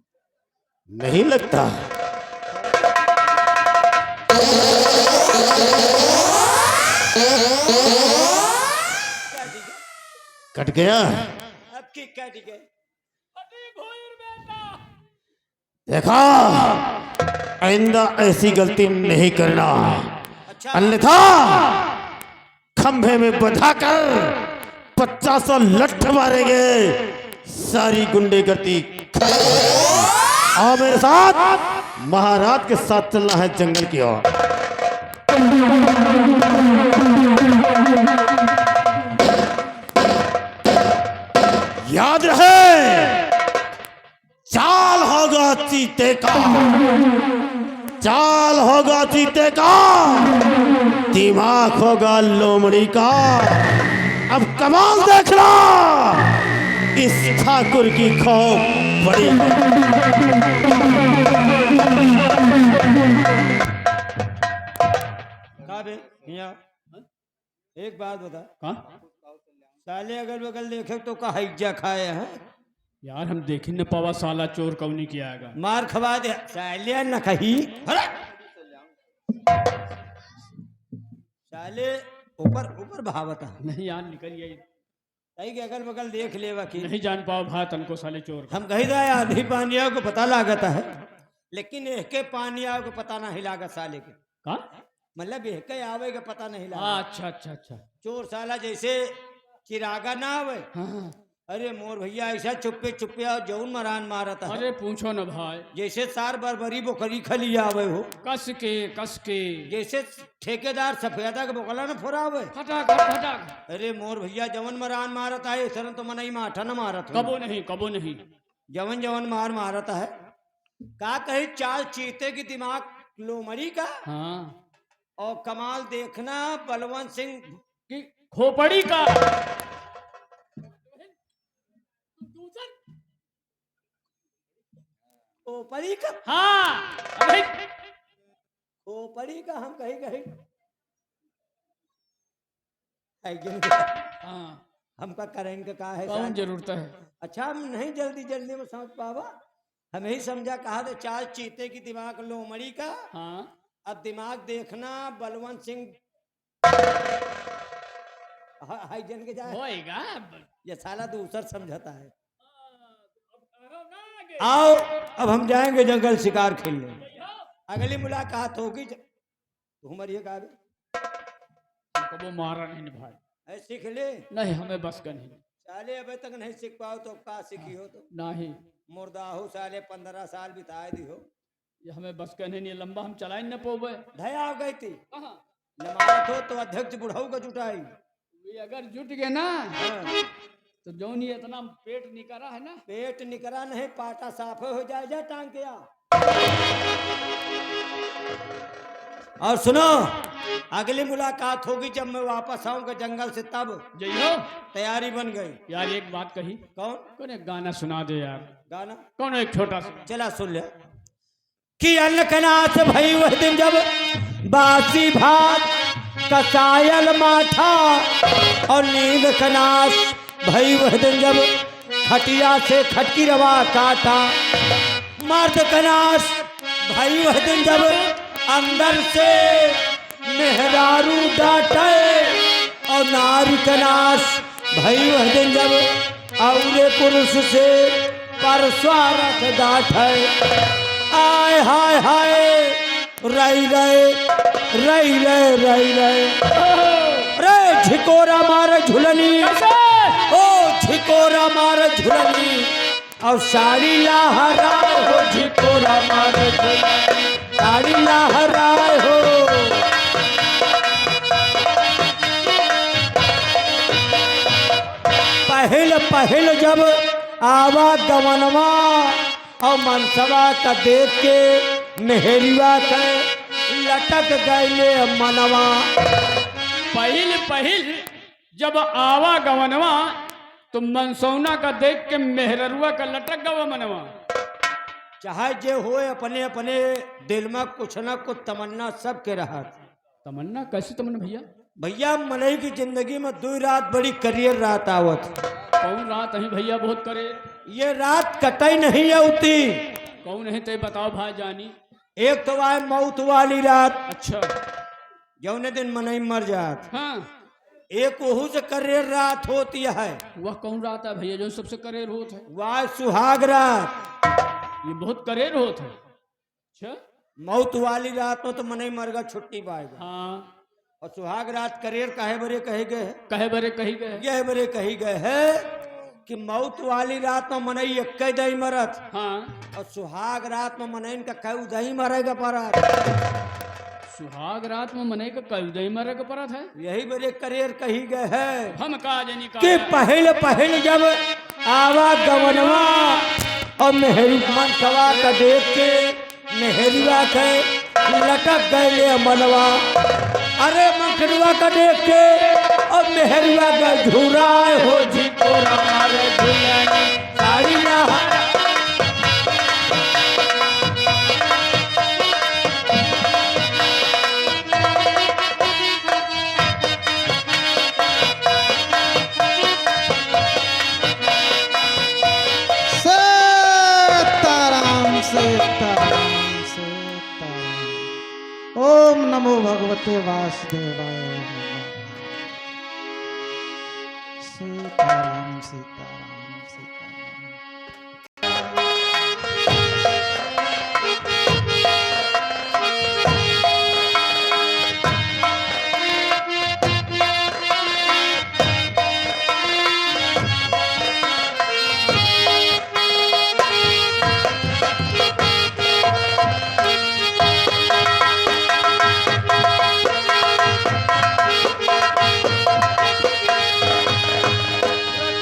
नहीं लगता? क्या ठीक है? कट गया। अब की क्या ठीक है? देखा, आइंदा ऐसी गलती नहीं करना, अच्छा अन्यथा खंभे में बंधाकर 50 लठ मारेंगे। सारी गुंडेगर्दी। आओ मेरे साथ, महाराज के साथ चलना है जंगल की ओर। याद रहे, चाल होगा चीते का, चाल होगा चीते का, दिमाग होगा लोमड़ी का। अब कमाल देखना, इस ठाकुर की खौफ बड़ी। कहा बे? यहाँ एक बात बता, कहाँ? साले अगल बगल देखे तो का हैजा खाए हैं। यार हम देख ही न पावा साला चोर कौनी किया आएगा। मार खवा दे साले न कही। अरे! साले ऊपर ऊपर भावता नहीं यार निकल गई। कहीं के अगल बगल देख ले वकील। नहीं जान पाओ भाई तनको साले चोर का। हम कही रहे आधी पानिया को पता लागत है, लेकिन एके पानिया को पता नहीं लागत साले के। कहाँ? मतलब एके आवे के पता नहीं लागत। अच्छा अच्छा अच्छा। चोर साला जैसे चिरागा ना आवे। हाँ। अरे मोर भैया ऐसा चुप्पे चुप्पे और जौन मरान मारता है। अरे पूछो न भाई। जैसे सार बरबरी बोकरी खली आवे हो, कस के कस के। जैसे ठेकेदार सफेदा के बोकला न फोरावे। फटाक फटाक। अरे मोर भैया जवन मरान मारता है इस तरह तो मनई माठा न मारत हो। कबो नहीं कबो नहीं। जवन जवन मार मारता है। का कही चाल चीते की दिमाग लोमड़ी का, हाँ। और कमाल देखना बलवंत सिंह कि खोपड़ी का। खोपड़ी का। हाँ। अबे खोपड़ी का हम कही कही हाँ। हमका करेंगे का है कौन साहब? जरूरत है? अच्छा हम नहीं जल्दी जल्दी में समझ पावा। हमें ही समझा कहा था चाल चीते की दिमाग लोमड़ी का। हाँ। अब दिमाग देखना बलवंत सिंह हाई जन के जाए। होएगा। ये साला दूसर समझता है। आओ अब हम जाएंगे जंगल शिकार खेलने। अगली मुलाकात होगी तो मरिए का कबो मारा नहीं भाई, सीख ले। नहीं हमें बस का नहीं। साले अबे तक नहीं सीख पाओ तो का सीखी हो तो नहीं मुर्दा हो साले 15 साल बिताए दी हो। ये हमें बस का नहीं, लंबा हम चला ही न पोवे। धया आ गई थी कहाँ नमाज हो तो अध्यक्ष बुढ़ाऊ का जुटाई। ये अगर जुट गए ना हाँ, तो जौन ये इतना पेट निकरा है ना, पेट निकरा नहीं पाटा साफ हो जाए जा टांग के आ। और सुनो अगली मुलाकात होगी जब मैं वापस आऊंगा जंगल से, तब जइयो। तैयारी बन गई। यार एक बात कही, कौन कौन एक गाना सुना दे यार, गाना? कौन एक छोटा सा। चला सुन ले कि अन्नकनाथ भई वह दिन जब बासी भात कसायल माठा, और नींद कनाश भई वह दिन जब खटिया से खटकी रवा काटा। मर्द कनाश भई वह दिन जब अंदर से मेहरारू डांटे, और नारी कनाश भई वह दिन जब औरे पुरुष से परस्वारथ डांटे। आय हाय हाय रई रई रे झिकोरा मार झुलनी, ओ झिकोरा मार झुलनी, और साड़ी लहराए हो झिकोरा मार झुलनी, साड़ी लहराए हो। पहल पहल जब आवा गवनवा, और मनसवा का देख के मेहरिवा के लटक गए मनवा। पहिल पहिल जब आवा गवनवा, तो मनसौना का देख के मेहररुआ का लटक गवा मनवा। चाहे जे होए अपने अपने दिल में कुछ न कुछ तमन्ना सबके रहा। तमन्ना कैसी तमन्ना भैया? भैया मनई की जिंदगी में 2 रात बड़ी करियर रात आवत। कौन रात है भैया बहुत करे? ये रात कटई नहीं होती। कौन है ते बताओ भाई जानी। एक तो आए मौत वाली रात, अच्छा जौने दिन मनई मर जात। हाँ, एक ओहू से करियर रात होती है। वह कौन रात है भैया जो सबसे करेर होत है? वह सुहाग रात। ये बहुत करेर होत है। अच्छा मौत वाली रात में तो मनई मर गया छुट्टी पाएगा। हाँ, और सुहाग रात करियर काहे बरे कहे गए है? कहे बरे कही गए। यह बरे कही गए है कि मौत वाली रात में मनई एक दही मरत, हाँ, और सुहाग रात में मनई का कई दही मरेगा परत। सुहाग रात में मने का कल दही मरे का परत है। यही बरे करियर कही गए है हम का जानी का कि पहल पहल जब आवा गवनवा, और मेहरी मनसवा का देख के मेहरिवा के लटक गए मनवा। अरे मखरुआ का देख के और मेहरिवा का झुराए हो झिकोरा मारे झुलनी, साड़ी लहराए। सीताराम सीताराम सीताराम। ओम नमो भगवते वासुदेवाय नमः। सीताराम सीताराम सीताराम।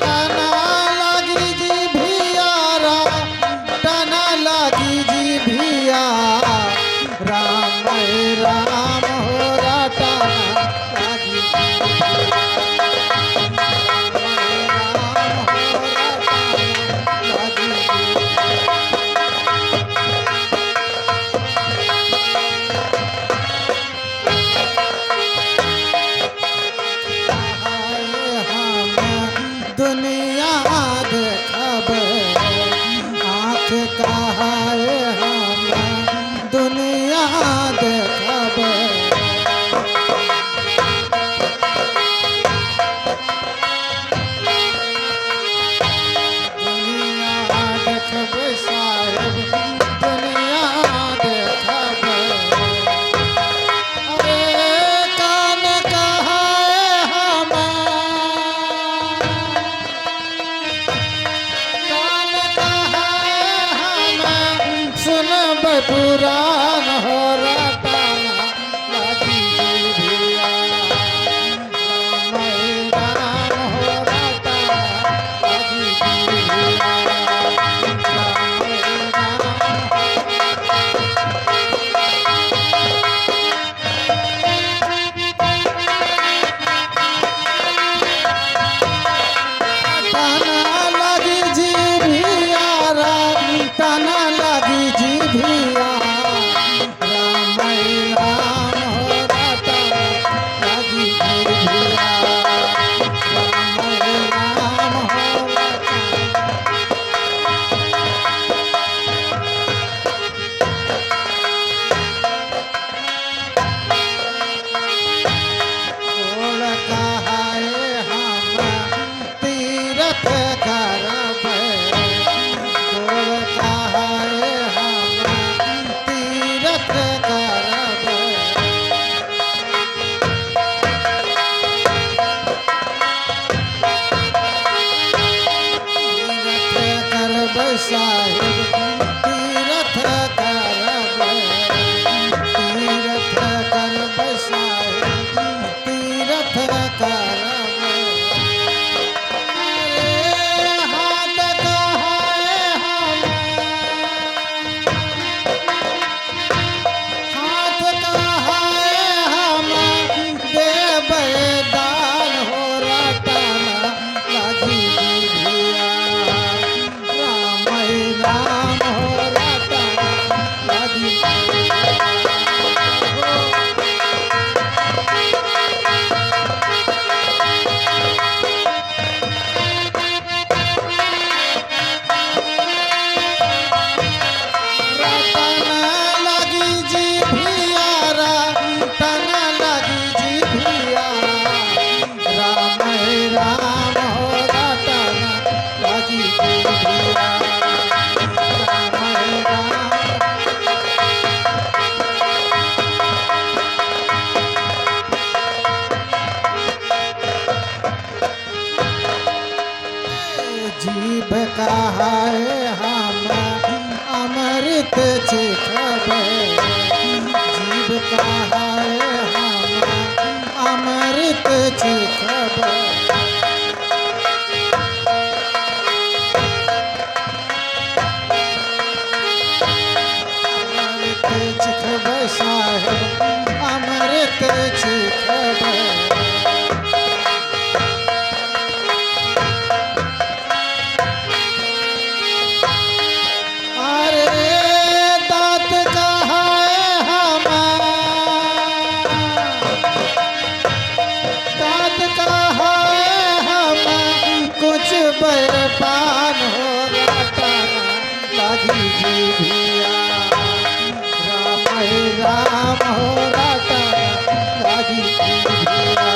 काना लागी सुन पुराण हो रटाना लागी जिभिया राम हो रटाना लागी जिभिया साहिब तीरथ करब तीरथ करब साहिब तीरथ करब अरे हाथ कहाए हम हाथ कहाए हम देव दान हो रटना लागी जिभिया राम हो रटना लागी रटना लागी जिभिया रटना लागी जिभिया राम हो रटना लागी जिभिया जीभ कहाए हम अमृत चिखबे जीभ कहाए हम अमृत चिखबे अमृत चिखबे साहेब अमृत चिखबे पान हो रटना लागी जिभिया राम हो रटना लागी जिभिया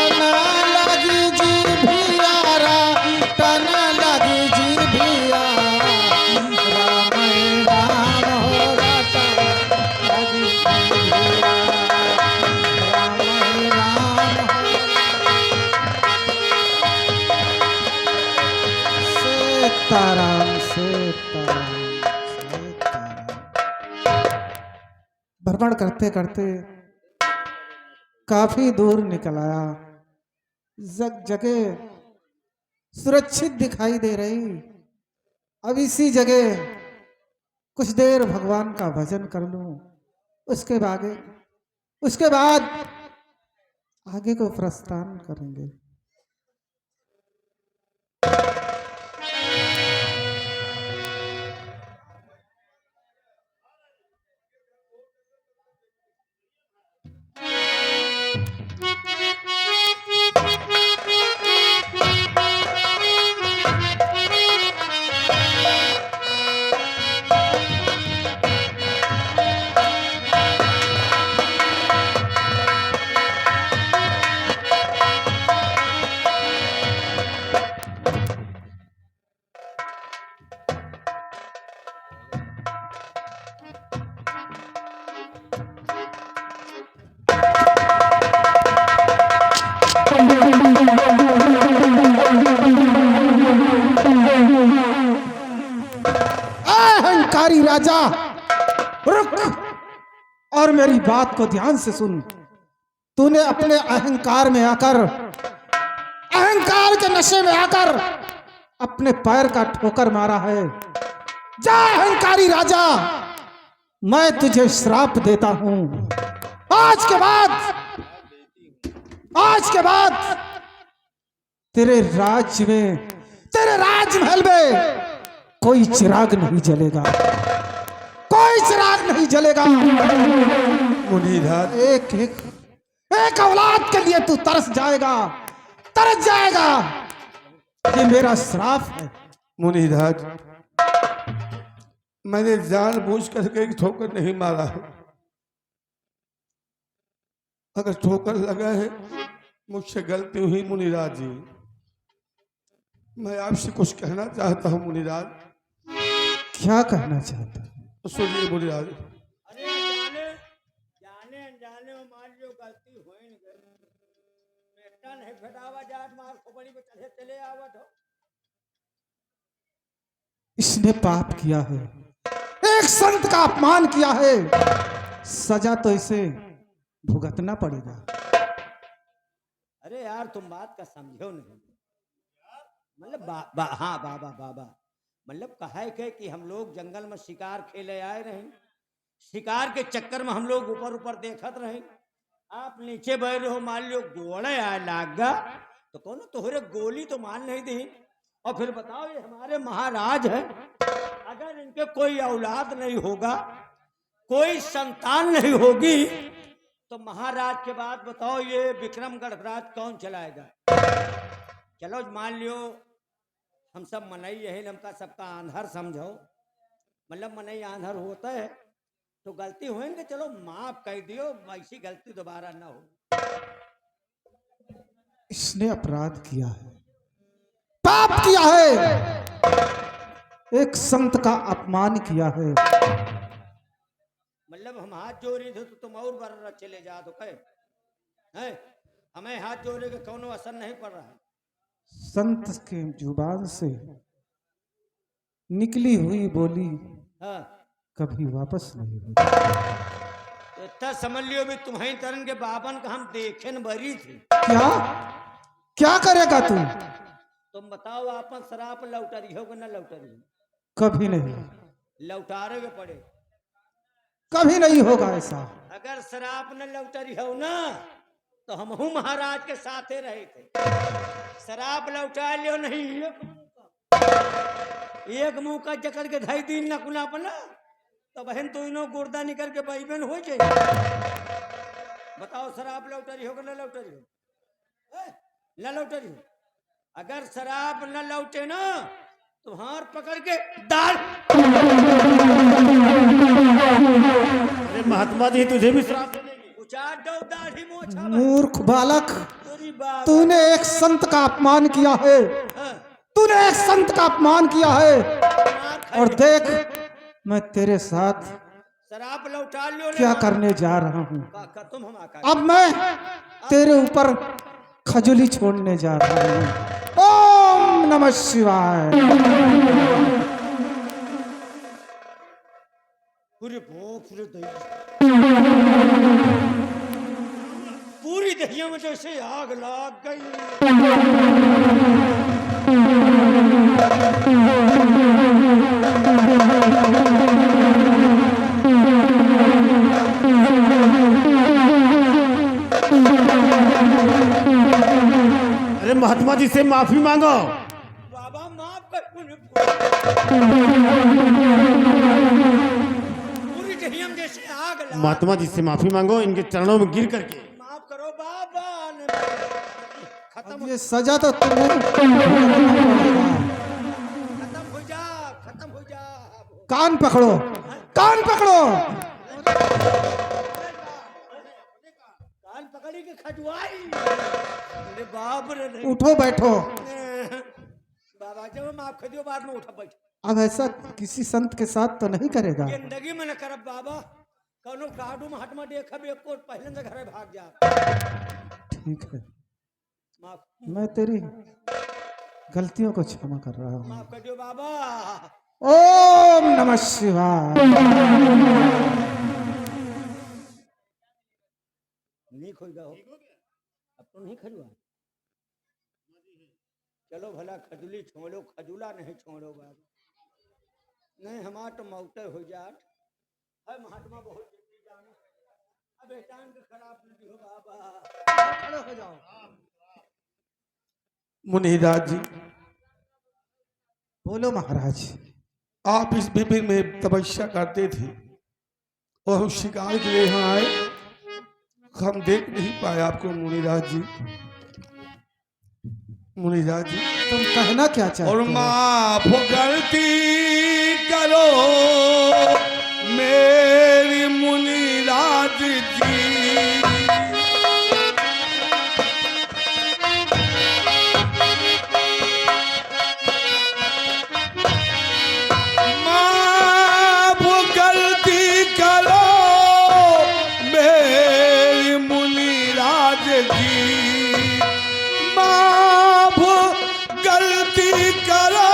रटना लागी जिभिया रटना लागी जिभिया सीताराम सीताराम सीताराम। भ्रमण करते करते काफी दूर निकल आया जगह सुरक्षित दिखाई दे रही। अब इसी जगह कुछ देर भगवान का भजन कर लूं, उसके बाद आगे को प्रस्थान करेंगे। अहंकारी राजा, रुक और मेरी बात को ध्यान से सुन। तूने अपने अहंकार में आकर, अहंकार के नशे में आकर अपने पैर का ठोकर मारा है। जा अहंकारी राजा, मैं तुझे श्राप देता हूं। आज के बाद तेरे राज्य में, तेरे राजमहल में कोई चिराग नहीं जलेगा, कोई चिराग नहीं जलेगा। मुनिराज, एक औलाद के लिए तू तरस जाएगा। ये मेरा श्राप है। मुनिराज, मैंने जानबूझ करके एक ठोकर नहीं मारा है। अगर ठोकर लगा है मुझसे गलती हुई मुनिराज जी। मैं आपसे कुछ कहना चाहता हूँ मुनिराज। क्या कहना चाहता है? तो सुनिए मुनिराज। अरे जाने अनजाने में मान लो गलती हो ही नहीं गई। बेटा नहीं फटावा जाट मार खोपड़ी पे चले आवत हो। इसने पाप किया है, एक संत का अपमान किया है, सजा तो इसे भुगतना पड़ेगा। अरे यार तुम बात का समझो नहीं। मतलब हाँ बाबा मतलब कहा है कि हम लोग जंगल में शिकार खेले आए रहे, शिकार के चक्कर में हम लोग ऊपर देखत रहे। आप नीचे बैठ रहे हो, मान लो गोड़े आए लागा तो कौन तोहरे गोली तो मान नहीं दी। और फिर बताओ ये हमारे महाराज है, अगर इनके कोई औलाद नहीं होगा, कोई संतान नहीं होगी, तो महाराज के बाद बताओ ये विक्रमगढ़ राज कौन चलाएगा। चलो मान लियो हम सब मनई यही नमका सबका आंधर समझो, मतलब मनई आंधर होता है तो गलती होंगे, चलो माफ कर दियो, ऐसी गलती दोबारा ना हो। इसने अपराध किया है, पाप किया है, एक संत का अपमान किया है। मतलब हम हाथ जोड़े थे तो तुम और बार चले जा तो कहे हैं, हमें हाथ जोड़े के कोनो असर नहीं पड़ रहा है। संत के जुबान से निकली हुई बोली हाँ कभी वापस नहीं होती। तो इतना समझ लियो भी तुम्हारी तरन के बाबन का हम देखे न भरी थी। क्या करेगा तू? तुम बताओ आपन शराब लौटरी हो कि न लौटरी? कभी नहीं, लौटारे के पड़े, कभी नहीं होगा ऐसा। अगर शराब न लौटरी हो ना तो हम महाराज के साथे रहे थे। शराब लौटा लियो नहीं, एक मुंह का जकड़ के ढाई दिन न कुना पना तो बहन तो इनो गुर्दा निकल के बहन हो जाए। बताओ शराब लौटरी हो कि न लौटरी हो? न लौटरी हो। अगर शराब न लौटे ना तो हार पकड़ के दाल। अरे महात्मा जी तुझे भी श्राप उचार दो दाढ़ी मोछा। मूर्ख बालक, तेरी बात। तूने एक संत का अपमान किया है, तूने एक संत का अपमान किया है। और देख मैं तेरे साथ शराब लौटा लियो क्या करने जा रहा हूँ। तुम हम आका। अब मैं तेरे ऊपर खजुली छोड़ने जा रहा हूँ। ओम नमः शिवाय। पूरी पूरी दहिया में जैसे आग लाग गई। अरे महात्मा जी से माफी मांगो। बाबा माफ कर। पूरी दहिया में जैसे आग लाग। महात्मा जी से माफी मांगो, इनके चरणों में गिर करके। माफ करो बाबा। खत्म ये सजा तो तुम्हें खत्म हो जा। कान पकड़ो, कान पकड़ो। कान पकड़ी के खजवाई। अरे बाप रे। उठो बैठो। बाबा जब माफ कर दियो बाद में उठा बैठ। अब ऐसा किसी संत के साथ तो नहीं करेगा। जिंदगी में न करब बाबा। कौनो काडू में हट में देखब एक को पहले से घरे भाग जा। ठीक है, माफ मैं तेरी गलतियों को क्षमा कर रहा हूँ। माफ कर दियो बाबा। ओम नमः शिवाय। नहीं खोएगा हो अब तो नहीं खजुआ। चलो भला खजुली छोड़ो, खजुला नहीं छोड़ो बाबा। नहीं हमार तो मौते हो जात है। महात्मा बहुत जल्दी जाना अब एहसान के खराब नहीं हो बाबा। खड़े हो जाओ। मुनिराज जी, बोलो महाराज। आप इस विपिन में तपस्या करते थे और हम शिकार के लिए यहाँ आए, हम देख नहीं पाए आपको मुनिराज जी। मुनिराज जी, तुम कहना क्या और चाहते हो? माफ गलती करो मेरी मुनिराज जी। माफ गलती करो मेरी मुनिराज जी। माफ गलती करो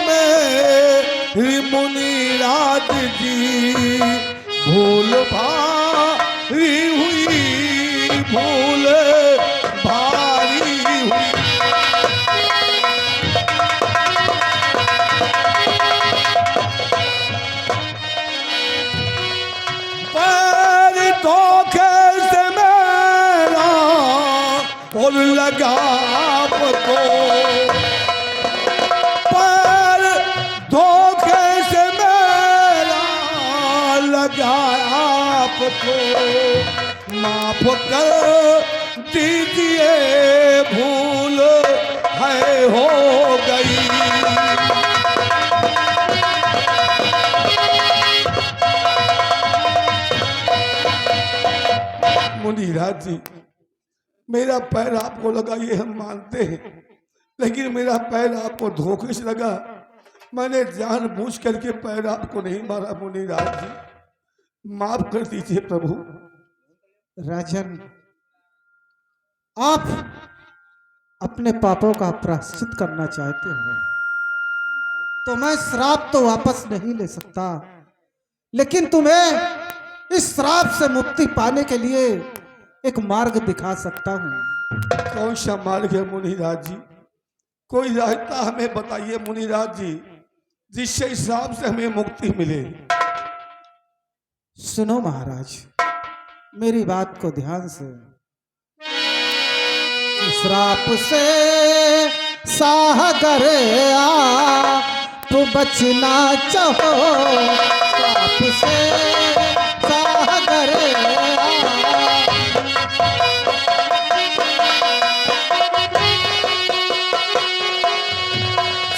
मेरी मुनिराज जी। भूल भारी हुई, भूल भारी हुई। पर धोखे से मेरा और लगा आपको, पर धोखे से मेरा लगा आपको। माफ कर दीजिए, भूल है हो गई। मुनिराज जी, मेरा पैर आपको लगा ये हम मानते हैं, लेकिन मेरा पैर आपको धोखे से लगा। मैंने जानबूझ करके पैर आपको नहीं मारा। मुनिराज जी, माफ कर दीजिए प्रभु। राजन, आप अपने पापों का प्रायश्चित करना चाहते हो तो मैं श्राप तो वापस नहीं ले सकता, लेकिन तुम्हें इस श्राप से मुक्ति पाने के लिए एक मार्ग दिखा सकता हूँ। कौन सा मार्ग है मुनिराज जी? कोई रास्ता हमें बताइए मुनिराज जी, जिससे इस श्राप से हमें मुक्ति मिले। सुनो महाराज, मेरी बात को ध्यान से। श्राप से सागर आ तो बचना चाहो, श्राप से सागर आ।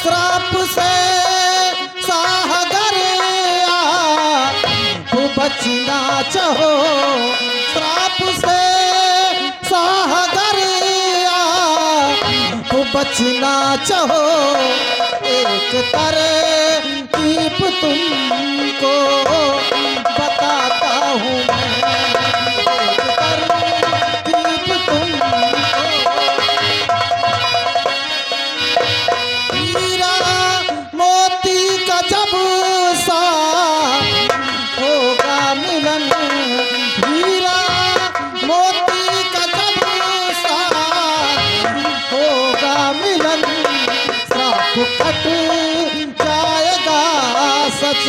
श्राप से सागर आ तो बचना चाहो, श्राप से सागर आ तो बचना चाहो। एक तरकीब तुमको बताता हूँ मैं, एक तरकीब तुमको। हीरा मोती का जब सा होगा मिलन, हीरा मोती का जब सा होगा मिलन, श्राप कट जाएगा सच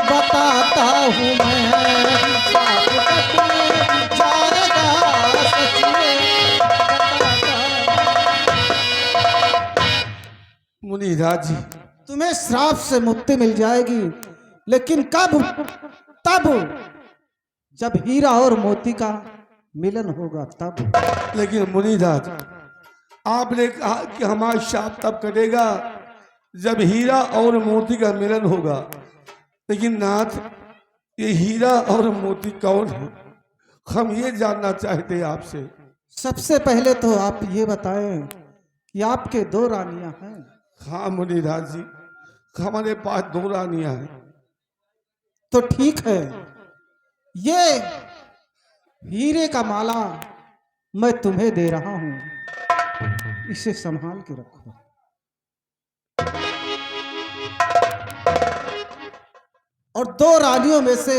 बताता हूँ मैं, श्राप कट जाएगा सच बताता। मुनिराज जी, तुम्हें श्राप से मुक्ति मिल जाएगी, लेकिन कब? तब जब हीरा और मोती का मिलन होगा तब। लेकिन मुनिराज, आपने कहा कि हमारा श्राप तब कटेगा जब हीरा और मोती का मिलन होगा, लेकिन नाथ, ये हीरा और मोती कौन है? हम ये जानना चाहते हैं आपसे। सबसे पहले तो आप ये बताएं कि आपके दो रानियां हैं। हाँ मुनिराज जी, हमारे पास दो रानियां हैं। तो ठीक है, ये हीरे का माला मैं तुम्हें दे रहा हूं, इसे संभाल के रखो। और 2 रानियों में से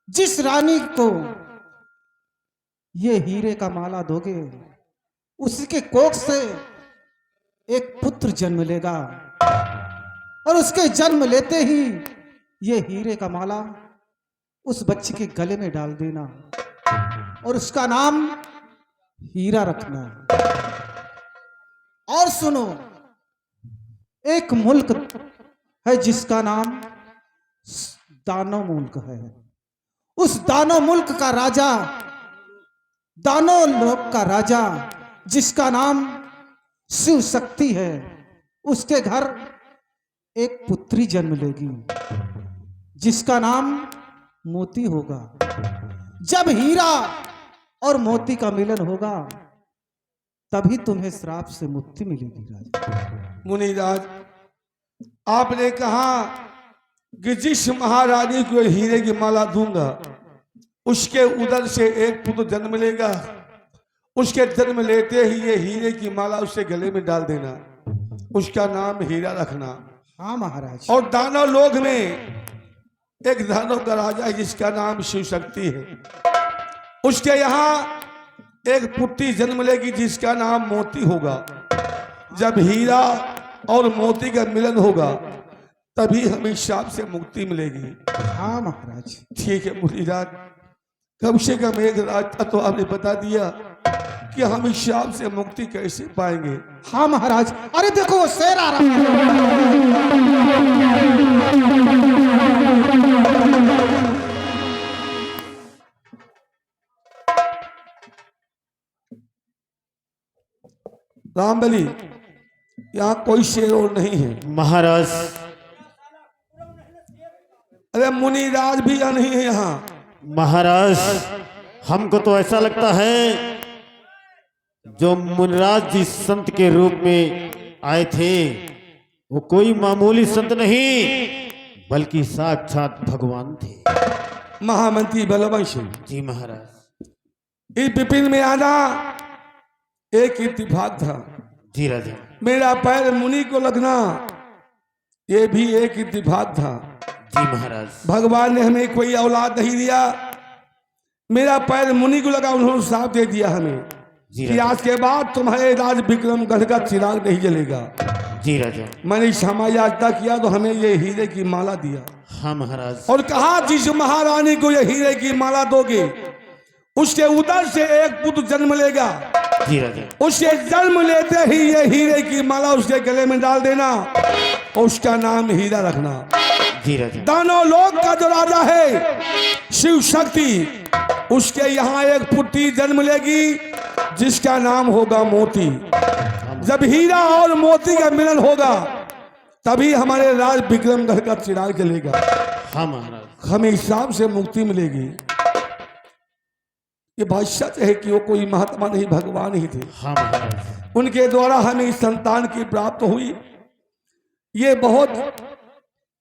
जिस रानी को ये हीरे का माला दोगे, उसके कोख से एक पुत्र जन्म लेगा और उसके जन्म लेते ही ये हीरे का माला उस बच्चे के गले में डाल देना और उसका नाम हीरा रखना। और सुनो, एक मुल्क है जिसका नाम दानव मुल्क है। उस दानव मुल्क का राजा, दानव लोक का राजा जिसका नाम शिव शक्ति है, उसके घर एक पुत्री जन्म लेगी जिसका नाम मोती होगा। जब हीरा और मोती का मिलन होगा तभी तुम्हें श्राप से मुक्ति मिलेगी राजा। मुनिराज, आपने कहा कि जिस महारानी को हीरे की माला दूंगा उसके उदर से एक पुत्र जन्म लेगा, उसके जन्म लेते ही ये हीरे की माला उसके गले में डाल देना, उसका नाम हीरा रखना। हाँ महाराज। और दानव लोक में एक दानव का राजा है जिसका नाम शिव शक्ति है, उसके यहाँ एक पुत्री जन्म लेगी जिसका नाम मोती होगा। जब हीरा और मोती का मिलन होगा तभी हमें शाप से मुक्ति मिलेगी। हाँ महाराज। ठीक है मुनिराज, कम से कम एक रास्ता तो आपने बता दिया कि हम इस शाप से मुक्ति कैसे पाएंगे। हाँ महाराज। अरे देखो वो शेर आ रहा है। रामबली, यहाँ कोई शेर और नहीं है महाराज। अरे मुनिराज भी यहाँ नहीं है। यहाँ महाराज, हमको तो ऐसा लगता है जो मुनिराज जी संत के रूप में आए थे वो कोई मामूली संत नहीं बल्कि साक्षात भगवान थे। महामंत्री बलवंत सिंह जी महाराज। इस विपिन में आना एक इत्तेफाक था। जी राजा। मेरा पैर मुनि को लगना ये भी एक इत्तेफाक था। जी महाराज। भगवान ने हमें कोई औलाद नहीं दिया, मेरा पैर मुनि को लगा, उन्होंने साफ दे दिया हमें कि आज के बाद तुम्हारे राज विक्रमगढ़ का चिराग नहीं जलेगा। जी राजा। मैंने क्षमा याचना किया तो हमें ये हीरे की माला दिया। हाँ महाराज। और कहा जिस महारानी को ये हीरे की माला दोगे उसके उदर से एक पुत्र जन्म लेगा। जी राजा। उसके जन्म लेते ही ये हीरे की माला उसके गले में डाल देना और उसका नाम हीरा रखना। जी राजा। दानव लोक का जो राजा है शिव शक्ति, उसके यहाँ एक पुत्री जन्म लेगी जिसका नाम होगा मोती। जब हीरा और मोती का मिलन होगा तभी हमारे राज विक्रमगढ़ का चिराग जलेगा। हाँ महाराज। हमें हिसाब से मुक्ति मिलेगी। ये बात सच है कि वो कोई महात्मा नहीं, भगवान ही थे। हाँ महाराज। उनके द्वारा हमें संतान की प्राप्त हुई। ये बहुत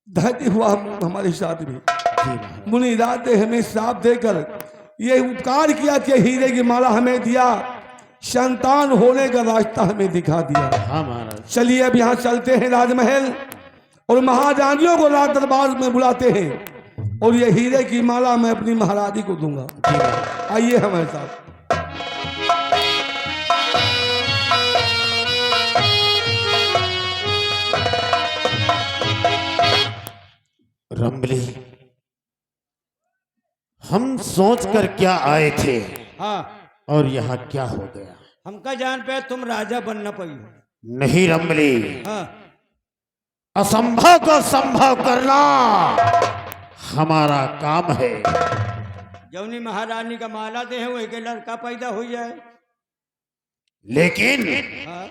धैर्य हुआ हमारे साथ भी। मुनिराज ने हमें साथ देकर ये उपकार किया कि हीरे की माला हमें दिया, संतान होने का रास्ता हमें दिखा दिया। हाँ महाराज। चलिए अब यहाँ चलते हैं राजमहल और महारानियों को राज दरबार में बुलाते हैं और ये हीरे की माला मैं अपनी महारानी को दूंगा। आइए हमारे साथ। रंबली, हम सोच कर क्या आए थे हाँ, और यहाँ क्या हो गया? हमका जान पे तुम राजा बनना पाई। नहीं रंबली, हाँ, असंभव को संभव करना हमारा काम है। जौनी महारानी का माला दे है वही के लड़का पैदा हो जाए। लेकिन हाँ,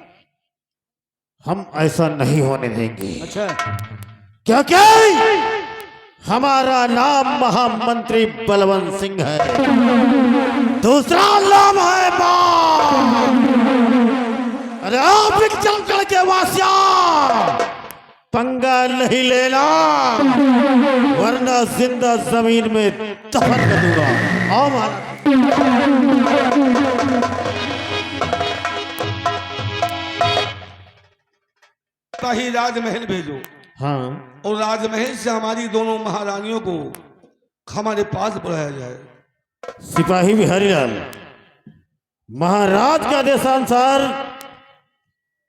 हम ऐसा नहीं होने देंगे। अच्छा, क्योंकि हमारा नाम महामंत्री बलवंत सिंह है, दूसरा नाम है अरे आप विक्रमगढ़ के वासियों, पंगा नहीं लेना वरना जिंदा जमीन में दफन कर दूंगा। आओ महाराज। ही राजमहल भेजो। हाँ, और राजमहल से हमारी दोनों महारानियों को हमारे पास बुलाया जाए। सिपाही बिहारी लाल, महाराज के आदेशानुसार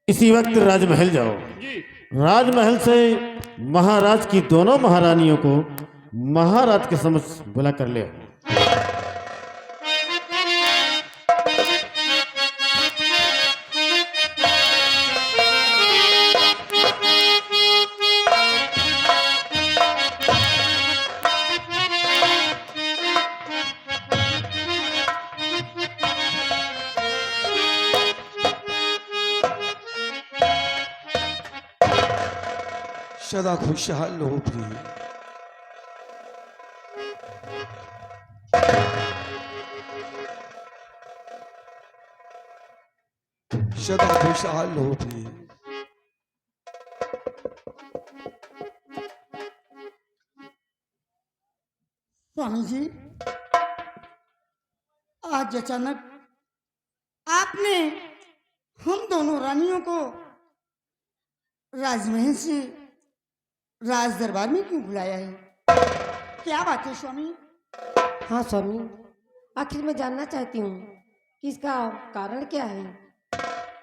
इसी वक्त राजमहल जाओ। राजमहल से महाराज की दोनों महारानियों को महाराज के समक्ष बुला कर ले आओ। सदा खुशहाल रहो प्रिय। सदा खुशहाल रहो प्रिय। स्वामी जी, आज अचानक आपने हम दोनों रानियों को राजमहल से राज दरबार में क्यों बुलाया है? क्या बात है स्वामी? हाँ स्वामी, आखिर मैं जानना चाहती हूँ कि इसका कारण क्या है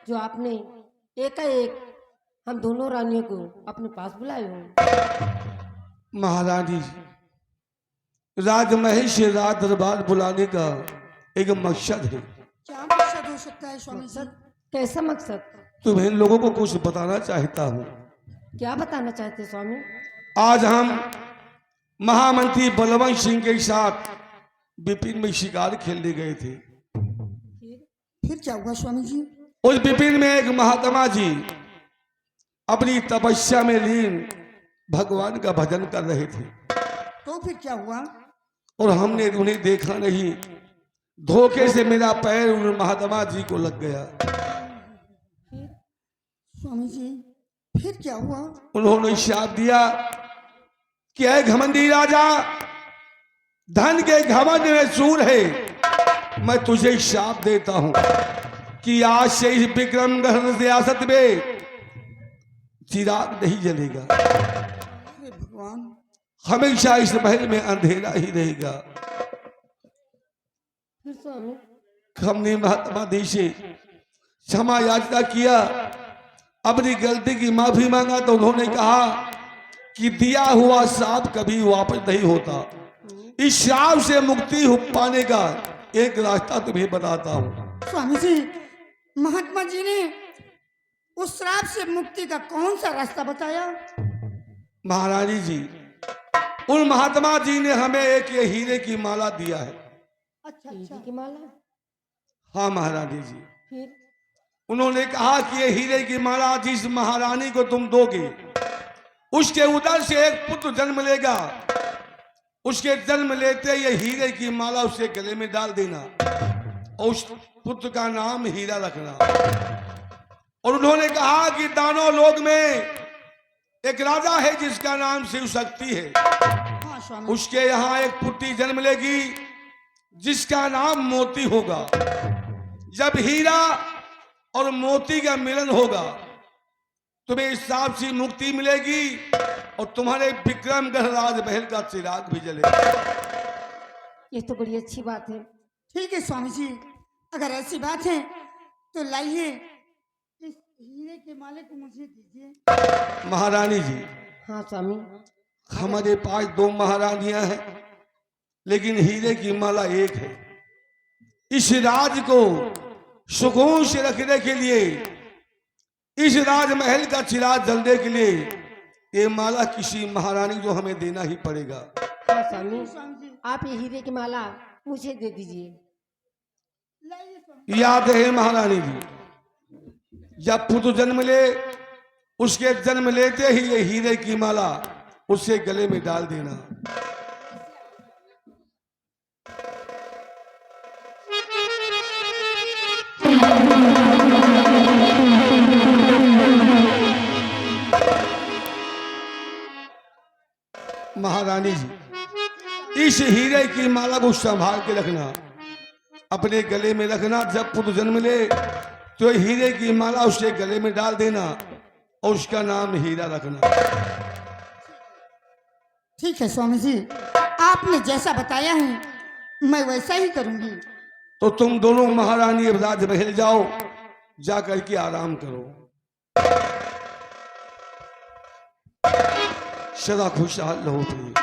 जो आपने एकाएक हम दोनों रानियों को अपने पास बुलाए हो। महारानी जी, राजमहल से राज दरबार बुलाने का एक मकसद है। क्या मकसद हो सकता है स्वामी जी? कैसा मकसद? तुम्हें लोगों को कुछ बताना चाहता हूँ। क्या बताना चाहते स्वामी? आज हम महामंत्री बलवंत सिंह के साथ विपिन में शिकार खेलने गए थे। फिर क्या हुआ स्वामी जी? उस विपिन में एक महात्मा जी अपनी तपस्या में लीन भगवान का भजन कर रहे थे। तो फिर क्या हुआ? और हमने उन्हें देखा नहीं, धोखे से मेरा पैर उन महात्मा जी को लग गया। स्वामी जी, फिर क्या हुआ? उन्होंने शाप दिया कि ऐ घमंडी राजा, धन के घमंड में सूर है, मैं तुझे शाप देता हूं कि आज से इस विक्रमगढ़ रियासत में चिराग नहीं जलेगा। अरे भगवान, हमेशा इस महल में अंधेरा ही रहेगा। फिर स्वामी? हमने महात्मा जी से क्षमा याचना किया, अपनी गलती की माफी मांगा तो उन्होंने कहा कि दिया हुआ श्राप कभी वापस नहीं होता। इस श्राप से मुक्ति पाने का एक रास्ता तुम्हें बताता हूं। स्वामी जी, महात्मा जी ने उस श्राप से मुक्ति का कौन सा रास्ता बताया? महारानी जी, उन महात्मा जी ने हमें एक ये हीरे की माला दिया है। अच्छा हीरे की माला? हाँ महारानी जी, फिर? उन्होंने कहा कि ये हीरे की माला जिस महारानी को तुम दोगे उसके उदर से एक पुत्र जन्म लेगा। उसके जन्म लेते ये हीरे की माला उसके गले में डाल देना और उस पुत्र का नाम हीरा रखना। और उन्होंने कहा कि दानव लोक में एक राजा है जिसका नाम शिव शक्ति है। हाँ स्वामी। उसके यहाँ एक पुत्री जन्म लेगी जिसका नाम मोती होगा। जब हीरा और मोती का मिलन होगा तुम्हें इस सांप से मुक्ति मिलेगी और तुम्हारे विक्रमगढ़ राजमहल का चिराग भी जलेगा। ये तो बड़ी अच्छी बात है। ठीक है स्वामी जी, अगर ऐसी बात है तो लाइए इस हीरे के माले को मुझे दीजिए। महारानी जी, हाँ स्वामी। हमारे पास दो महारानियां हैं लेकिन हीरे की माला एक है। इस राज को सुकून से रखने के लिए, इस राजमहल का चिराग जलने के लिए ये माला किसी महारानी को हमें देना ही पड़ेगा। हाँ स्वामी, आप ये हीरे की माला मुझे दे दीजिए। लाइए स्वामी। याद है महारानी जी, जब पुत्र जन्म ले उसके जन्म लेते ही ये हीरे की माला उसके गले में डाल देना। महारानी जी, इस हीरे की माला को संभाल के रखना, अपने गले में रखना। जब पुत्र जन्म ले तो हीरे की माला उसके गले में डाल देना और उसका नाम हीरा रखना। ठीक है स्वामी जी, आपने जैसा बताया है मैं वैसा ही करूंगी। तो तुम दोनों महारानी अब राजमहल जाओ, जा करके आराम करो, सदा खुशहाल रहो तुम।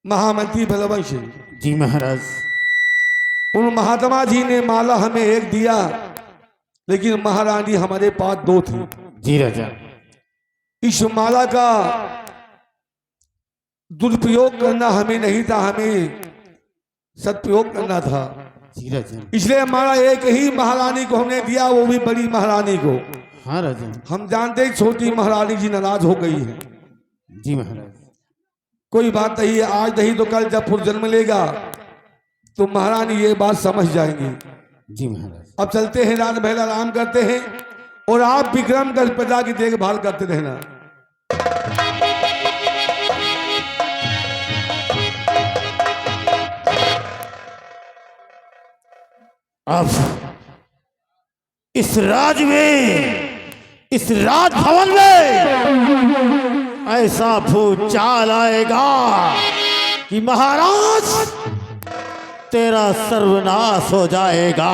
महामंत्री बलवंत सिंह, जी महाराज। उन महात्मा जी ने माला हमें एक दिया, लेकिन महारानी हमारे पास 2 थी। जी राजा। इस माला का दुरुपयोग करना हमें नहीं था, हमें सदुपयोग करना था। जी राजा। इसलिए हमारा एक ही महारानी को हमने दिया, वो भी बड़ी महारानी को। हाँ राजा। हम जानते ही छोटी महारानी जी नाराज हो गई है। जी महाराज। कोई बात नहीं है, आज नहीं तो कल जब पुर जन्म लेगा तो महारानी ये बात समझ जाएंगी। जी महाराज। अब चलते हैं, रात भर आराम करते हैं, और आप विक्रमगढ़ प्रजा की देखभाल करते रहना। अब इस राज में, इस राजभवन में ऐसा भूचाल आएगा कि महाराज तेरा सर्वनाश हो जाएगा।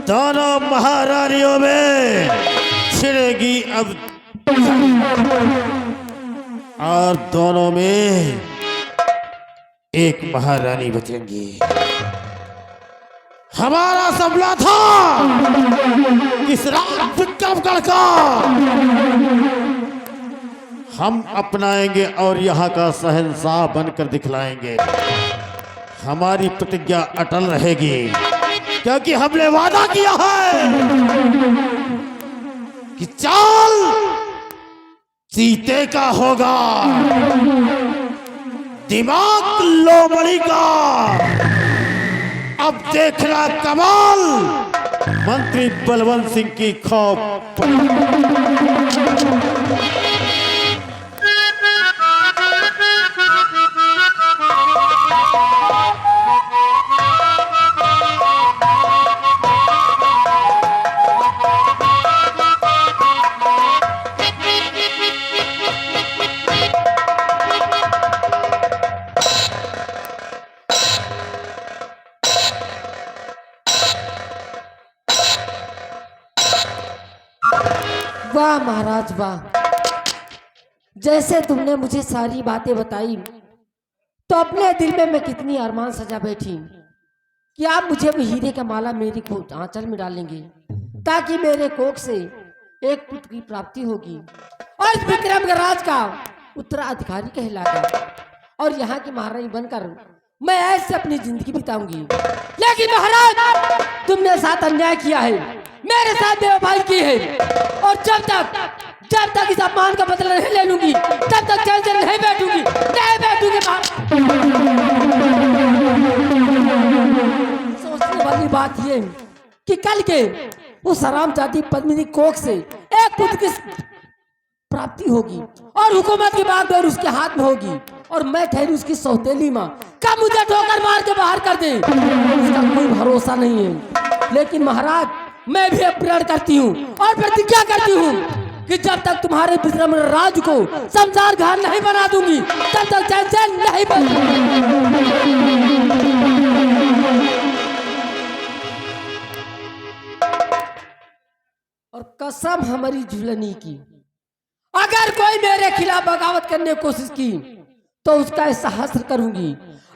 दोनों महारानियों में छिड़ेगी अब, और दोनों में एक महारानी बचेंगी। हमारा सपना था इस राज विक्रमगढ़ का हम अपनाएंगे और यहाँ का शहंशाह बनकर दिखलाएंगे। हमारी प्रतिज्ञा अटल रहेगी, क्योंकि हमने वादा किया है कि चाल चीते का होगा, दिमाग लोमड़ी का। अब देखना कमाल मंत्री बलवंत सिंह की खौफ। वाह महाराज वाह, जैसे तुमने मुझे सारी बातें बताई तो अपने दिल में मैं कितनी अरमान सजा बैठी कि आप मुझे वो हीरे का माला मेरी कोट आंचल में डालेंगे, ताकि मेरे कोख से एक पुत्र की प्राप्ति होगी और इस विक्रमगढ़ राज का उत्तराधिकारी कहलाएगा, और यहाँ की महारानी बनकर मैं ऐसे अपनी जिंदगी बिताऊंगी। लेकिन महाराज, तुमने साथ अन्याय किया है, मेरे साथ बेवफाई की है, और जब तक इस अपमान का बदला नहीं ले लूंगी तब तक चैन से नहीं बैठूंगी। सोचने वाली बात ये कि कल के उस हराम जाति पद्मिनी कोख से एक पुत्र की प्राप्ति होगी और हुकूमत की बागडोर उसके हाथ में होगी, और मैं ठहरी उसकी सौतेली माँ कब मुझे ठोकर मार के बाहर कर दे, इसका कोई भरोसा नहीं है। लेकिन महाराज, मैं भी प्रण करती हूँ और प्रतिज्ञा करती हूँ कि जब तक तुम्हारे विक्रमगढ़ राज को शमशान घाट नहीं बना दूंगी तब तक चैन से नहीं बन। और कसम हमारी झुलनी की, अगर कोई मेरे खिलाफ बगावत करने की कोशिश की तो उसका ऐसा हासिल करूंगी,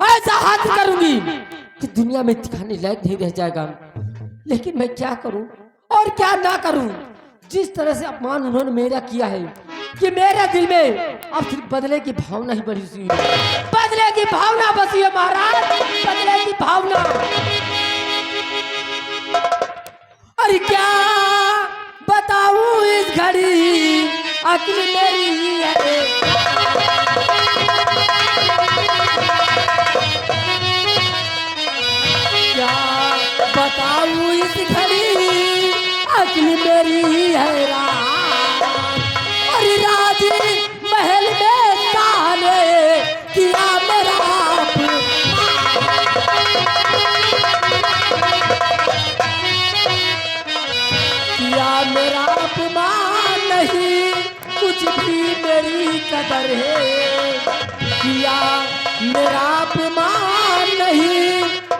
ऐसा हासिल करूंगी कि दुनिया में दिखाने लायक नहीं रह जाएगा। लेकिन मैं क्या करूं और क्या ना करूं, जिस तरह से अपमान उन्होंने मेरा किया है कि मेरे दिल में अब सिर्फ बदले की भावना ही बनी हुई है, बदले की भावना बसी है महाराज, बदले की भावना। अरे क्या बताऊं इस घड़ी अक्ल मेरी है। क्या बताऊं इस घड़ी अक्ल मेरी हैरान। और राज महल में ताने किया मेरा किया मेरा अपमान नहीं कुछ भी मेरी कदर है। किया मेरा अपमान नहीं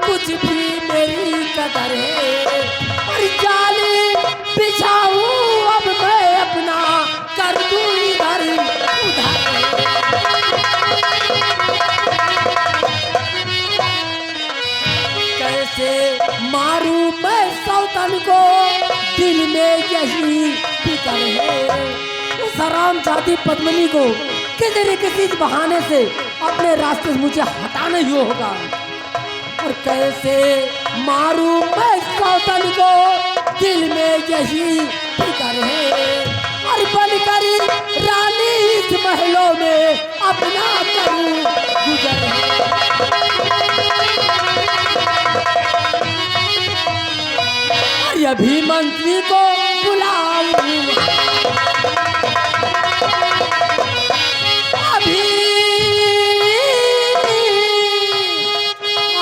कुछ भी मेरी कदर है। और जाली बिछाऊं अब मैं अपना कर दूं इधर उधर। कैसे मारूं मैं सौतन को दिल में यही फिक्र है। उस हरामजादी पद्मिनी को किसी न किसी बहाने से अपने रास्ते से मुझे हटाना ही होगा। और कैसे मारूं मैं सौतन को दिल में यही फिक्र है। और बनकर रानी इस महलों में अपना करूं गुजर है। अभी मंत्री को बुलाऊं अभी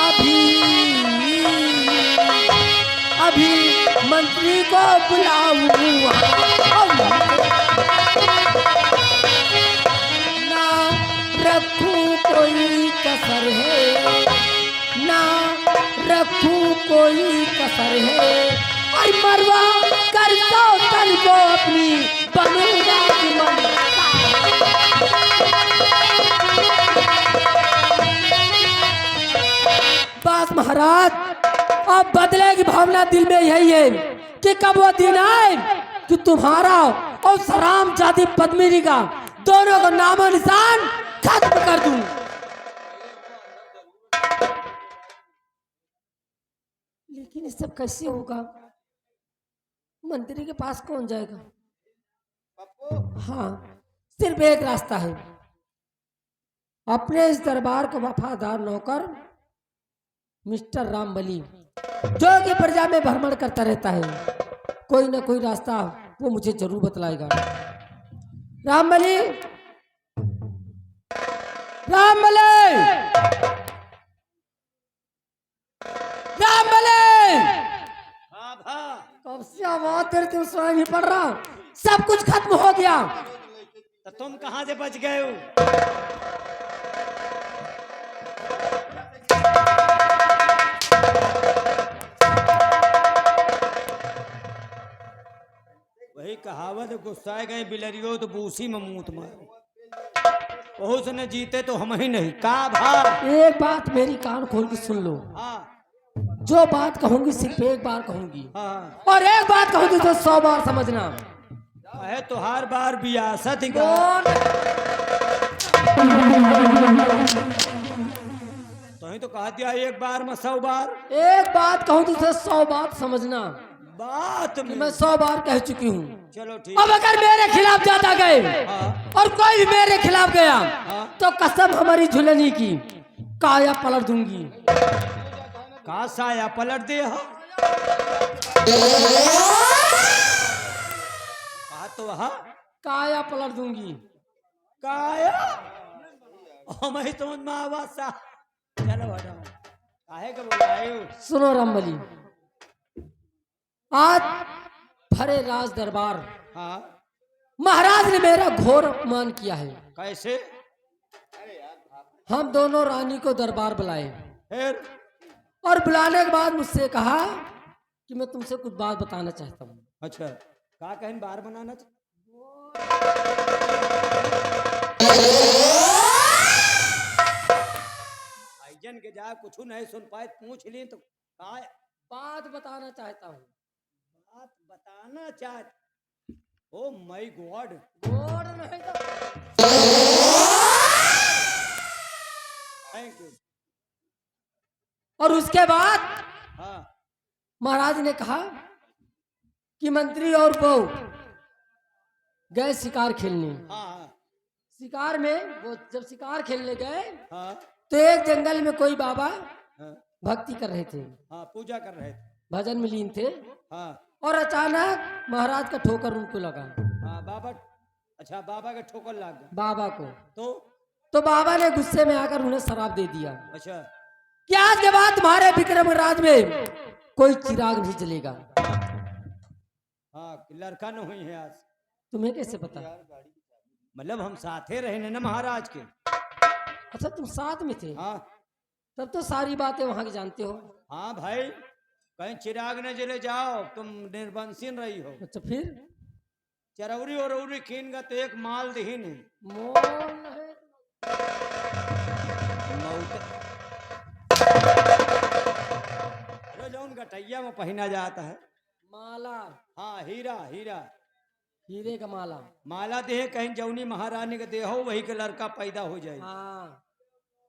अभी अभी मंत्री को बुलाऊं। ना रखूं कोई कसर है ना रखूं कोई कसर है। और मरवा कर सौतन को अपनी बनूंगा मन। बस महाराज अब बदले की भावना दिल में यही है कि कब वो दिन आए कि तुम्हारा और सराम जाति पद्मिनी का दोनों का नामो निशान खत्म कर दूं। लेकिन ये सब कैसे होगा? मंत्री के पास कौन जाएगा? हाँ, सिर्फ एक रास्ता है। अपने इस दरबार का वफादार नौकर मिस्टर रामबली, जो कि प्रजा में भ्रमण करता रहता है, कोई ना कोई रास्ता वो मुझे जरूर बतलाएगा। रामबली, रामबली, रामबली। कब से आवाज तेरे तुम सुनाई नहीं पड़ रहा? सब कुछ खत्म हो गया। तो तुम कहां से बच गए हो? वही कहावत, गुस्साए गए बिलरियो तो बूसी में मूत मारो। बहुत ने जीते तो हम ही नहीं का भा। एक बात मेरी कान खोल के सुन लो। हाँ जो बात कहूंगी सिर्फ एक बार कहूंगी, हाँ। और एक बात कहूंगी तो 100 बार समझना है। तो हर बार बियासत ही कौन? तो ही तो कहा दिया एक बार में 100 बार। एक बात कहूं तो 100 बात समझना। बात में मैं 100 बार कह चुकी हूँ। चलो ठीक। अब अगर मेरे खिलाफ ज्यादा गए और कोई भी मेरे खिलाफ गया तो कसम हमारी झुलनी की काया पलट दूंगी। का साया पलट दे। कहा तो काया पलट दूंगी। काया हमें समझ में आवाज सा। चलो हटाओ, काहे का बुलाए? सुनो रामबली, आज भरे राज दरबार हाँ महाराज ने मेरा घोर अपमान किया है। कैसे? हम दोनों रानी को दरबार बुलाए फिर और बुलाने के बाद मुझसे कहा कि मैं तुमसे कुछ बात बताना चाहता हूँ। अच्छा, का कहीं बार बनाना भाईजन के जा कुछ नहीं सुन पाए, पूछ लिए तो का बात बताना चाहता हूँ। बात बताना चाहते? Oh my God. गॉड नहीं तो थैंक यू। और उसके बाद हाँ महाराज ने कहा कि मंत्री और बहू गए शिकार खेलने। हाँ शिकार में वो जब शिकार खेलने गए हाँ तो एक जंगल में कोई बाबा हाँ भक्ति कर रहे थे, हाँ पूजा कर रहे थे। भजन में लीन थे, हाँ और अचानक महाराज का ठोकर उनको लगा। हाँ बाबा, अच्छा बाबा का ठोकर लग गया बाबा को तो बाबा ने गुस्से में आकर उन्हें शराब दे दिया अच्छा कि आज के बाद तुम्हारे विक्रम राज में कोई चिराग नहीं जलेगा। हाँ लड़का न हुई है आज। तुम्हें कैसे पता? मतलब हम साथे रहे ना महाराज के। अच्छा तुम साथ में थे, हाँ तब तो सारी बातें वहां की जानते हो। हाँ भाई, कहीं चिराग न जले जाओ, तुम निर्बंसीन रही हो। अच्छा फिर चरौरी और उरी कीन का तो एक माल दहीन है। मोल है। अरे जो उनका टैया में पहना जाता है माला, हाँ हीरा हीरा हीरे का माला। माला देह कहीं जौनी महारानी का देहो वही के लड़का पैदा हो जाए। हाँ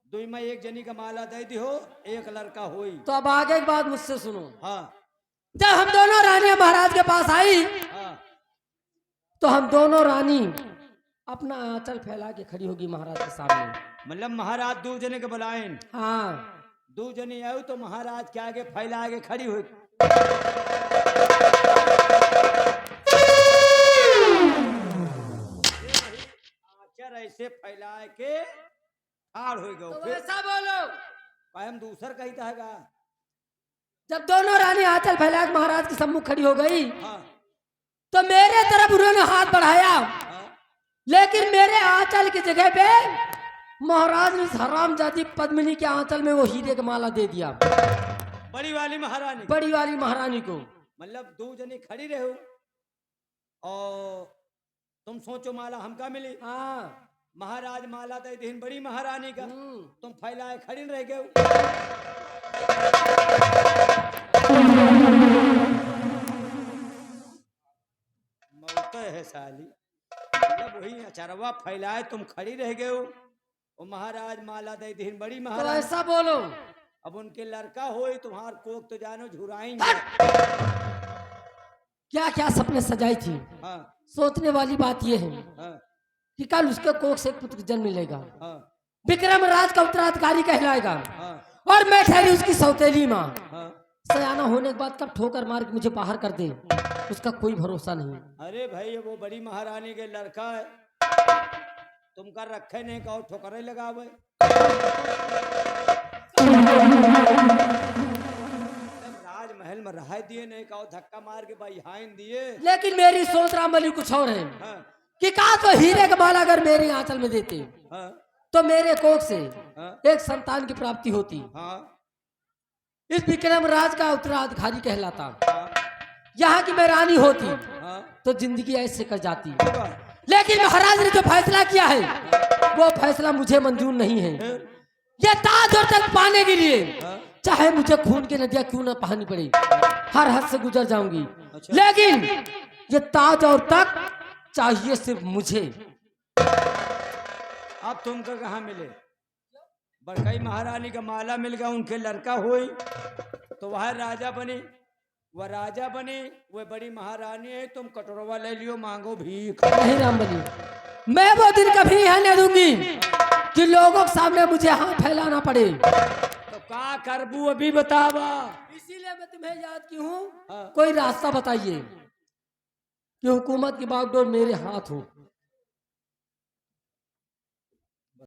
दुई में एक जनी का माला दे दी हो एक लड़का होई। तो अब आगे की बात मुझसे सुनो। हाँ जब हम दोनों रानियां महाराज के पास आई हाँ तो हम दोनों रानी अपना आंचल फैला के खड़ी होगी महाराज के सामने। मतलब महाराज दो जने के बुलाएं, हाँ दो जने आयो तो महाराज के आगे फैला के खड़ी हुई। आचर ऐसे फैला के ठाड़ हो गए। तो फिर ऐसा बोलो। कायम दूसर कहता है। जब दोनों रानी आंचल फैला के महाराज के सम्मुख खड़ी हो गई हाँ तो मेरे तरफ उन्होंने हाथ बढ़ाया, हाँ लेकिन मेरे आंचल की जगह पे महाराज ने हरामजादी पद्मिनी के आंचल में वो हीरे का माला दे दिया, बड़ी वाली महारानी। बड़ी वाली महारानी को। मतलब दो जनी खड़ी रहो और तुम सोचो माला हमका मिली। हाँ महाराज माला दे दिन बड़ी महारानी का, तुम फैलाए खड़ी रह गए। मौत है साली। मतलब वही अचरवा फैलाए तुम खड़ी रह गए हो और महाराज माला दे दिन बड़ी तो महारानी। ऐसा बोलो। अब उनके लड़का हो तुम्हार कोक तो जानो झुराएंगे। क्या क्या सपने सजाई थी। हाँ सोचने वाली बात यह है हाँ कि कल उसके कोख से एक पुत्र जन्म मिलेगा, हाँ विक्रम राज का उत्तराधिकारी कहलाएगा, हाँ और मैं ठहरी उसकी सौतेली माँ। हाँ। सयाना होने के बाद कब ठोकर मार के मुझे बाहर कर दे उसका कोई भरोसा नहीं। अरे भाई ये वो बड़ी महारानी के लड़का है, तुम कर रखे नहीं कहो ठोकरे लगावे। राजमहल में रहा दिए नहीं कहो धक्का मार के भाई हाइन दिए। लेकिन मेरी सोच रामबली कुछ और है हाँ कि काश वो हीरे का माला अगर मेरे आंचल में देते हाँ तो मेरे कोख से हाँ एक संतान की प्राप्ति होती, हाँ इस विक्रम राज का उत्तराधिकारी कहलाता, हाँ यहाँ की मैं रानी होती हाँ। तो जिंदगी ऐसे कर जाती। हाँ। लेकिन महाराज ने जो फैसला किया है वो फैसला मुझे मंजूर नहीं है। ये ताज और तक पाने के लिए चाहे मुझे खून की नदियां क्यों ना बहानी पड़े, हर हद से गुजर जाऊंगी, लेकिन ये ताज और तक चाहिए सिर्फ मुझे। अब तुमको कहाँ मिले? बड़कई महारानी का माला मिल गया, उनके लड़का हुई तो वह राजा बने, वह राजा बने, वह बड़ी महारानी है। तुम कटोरवा ले लियो, मांगो भीख। नहीं रामबली, मैं वो दिन कभी आने दूंगी कि लोगों के सामने मुझे हाथ फैलाना पड़े। तो का करबू अभी बतावा। इसीलिए मैं तुम्हें याद की हूँ, हाँ। कोई रास्ता बताइए कि हुकूमत की बागडोर मेरे हाथ हो।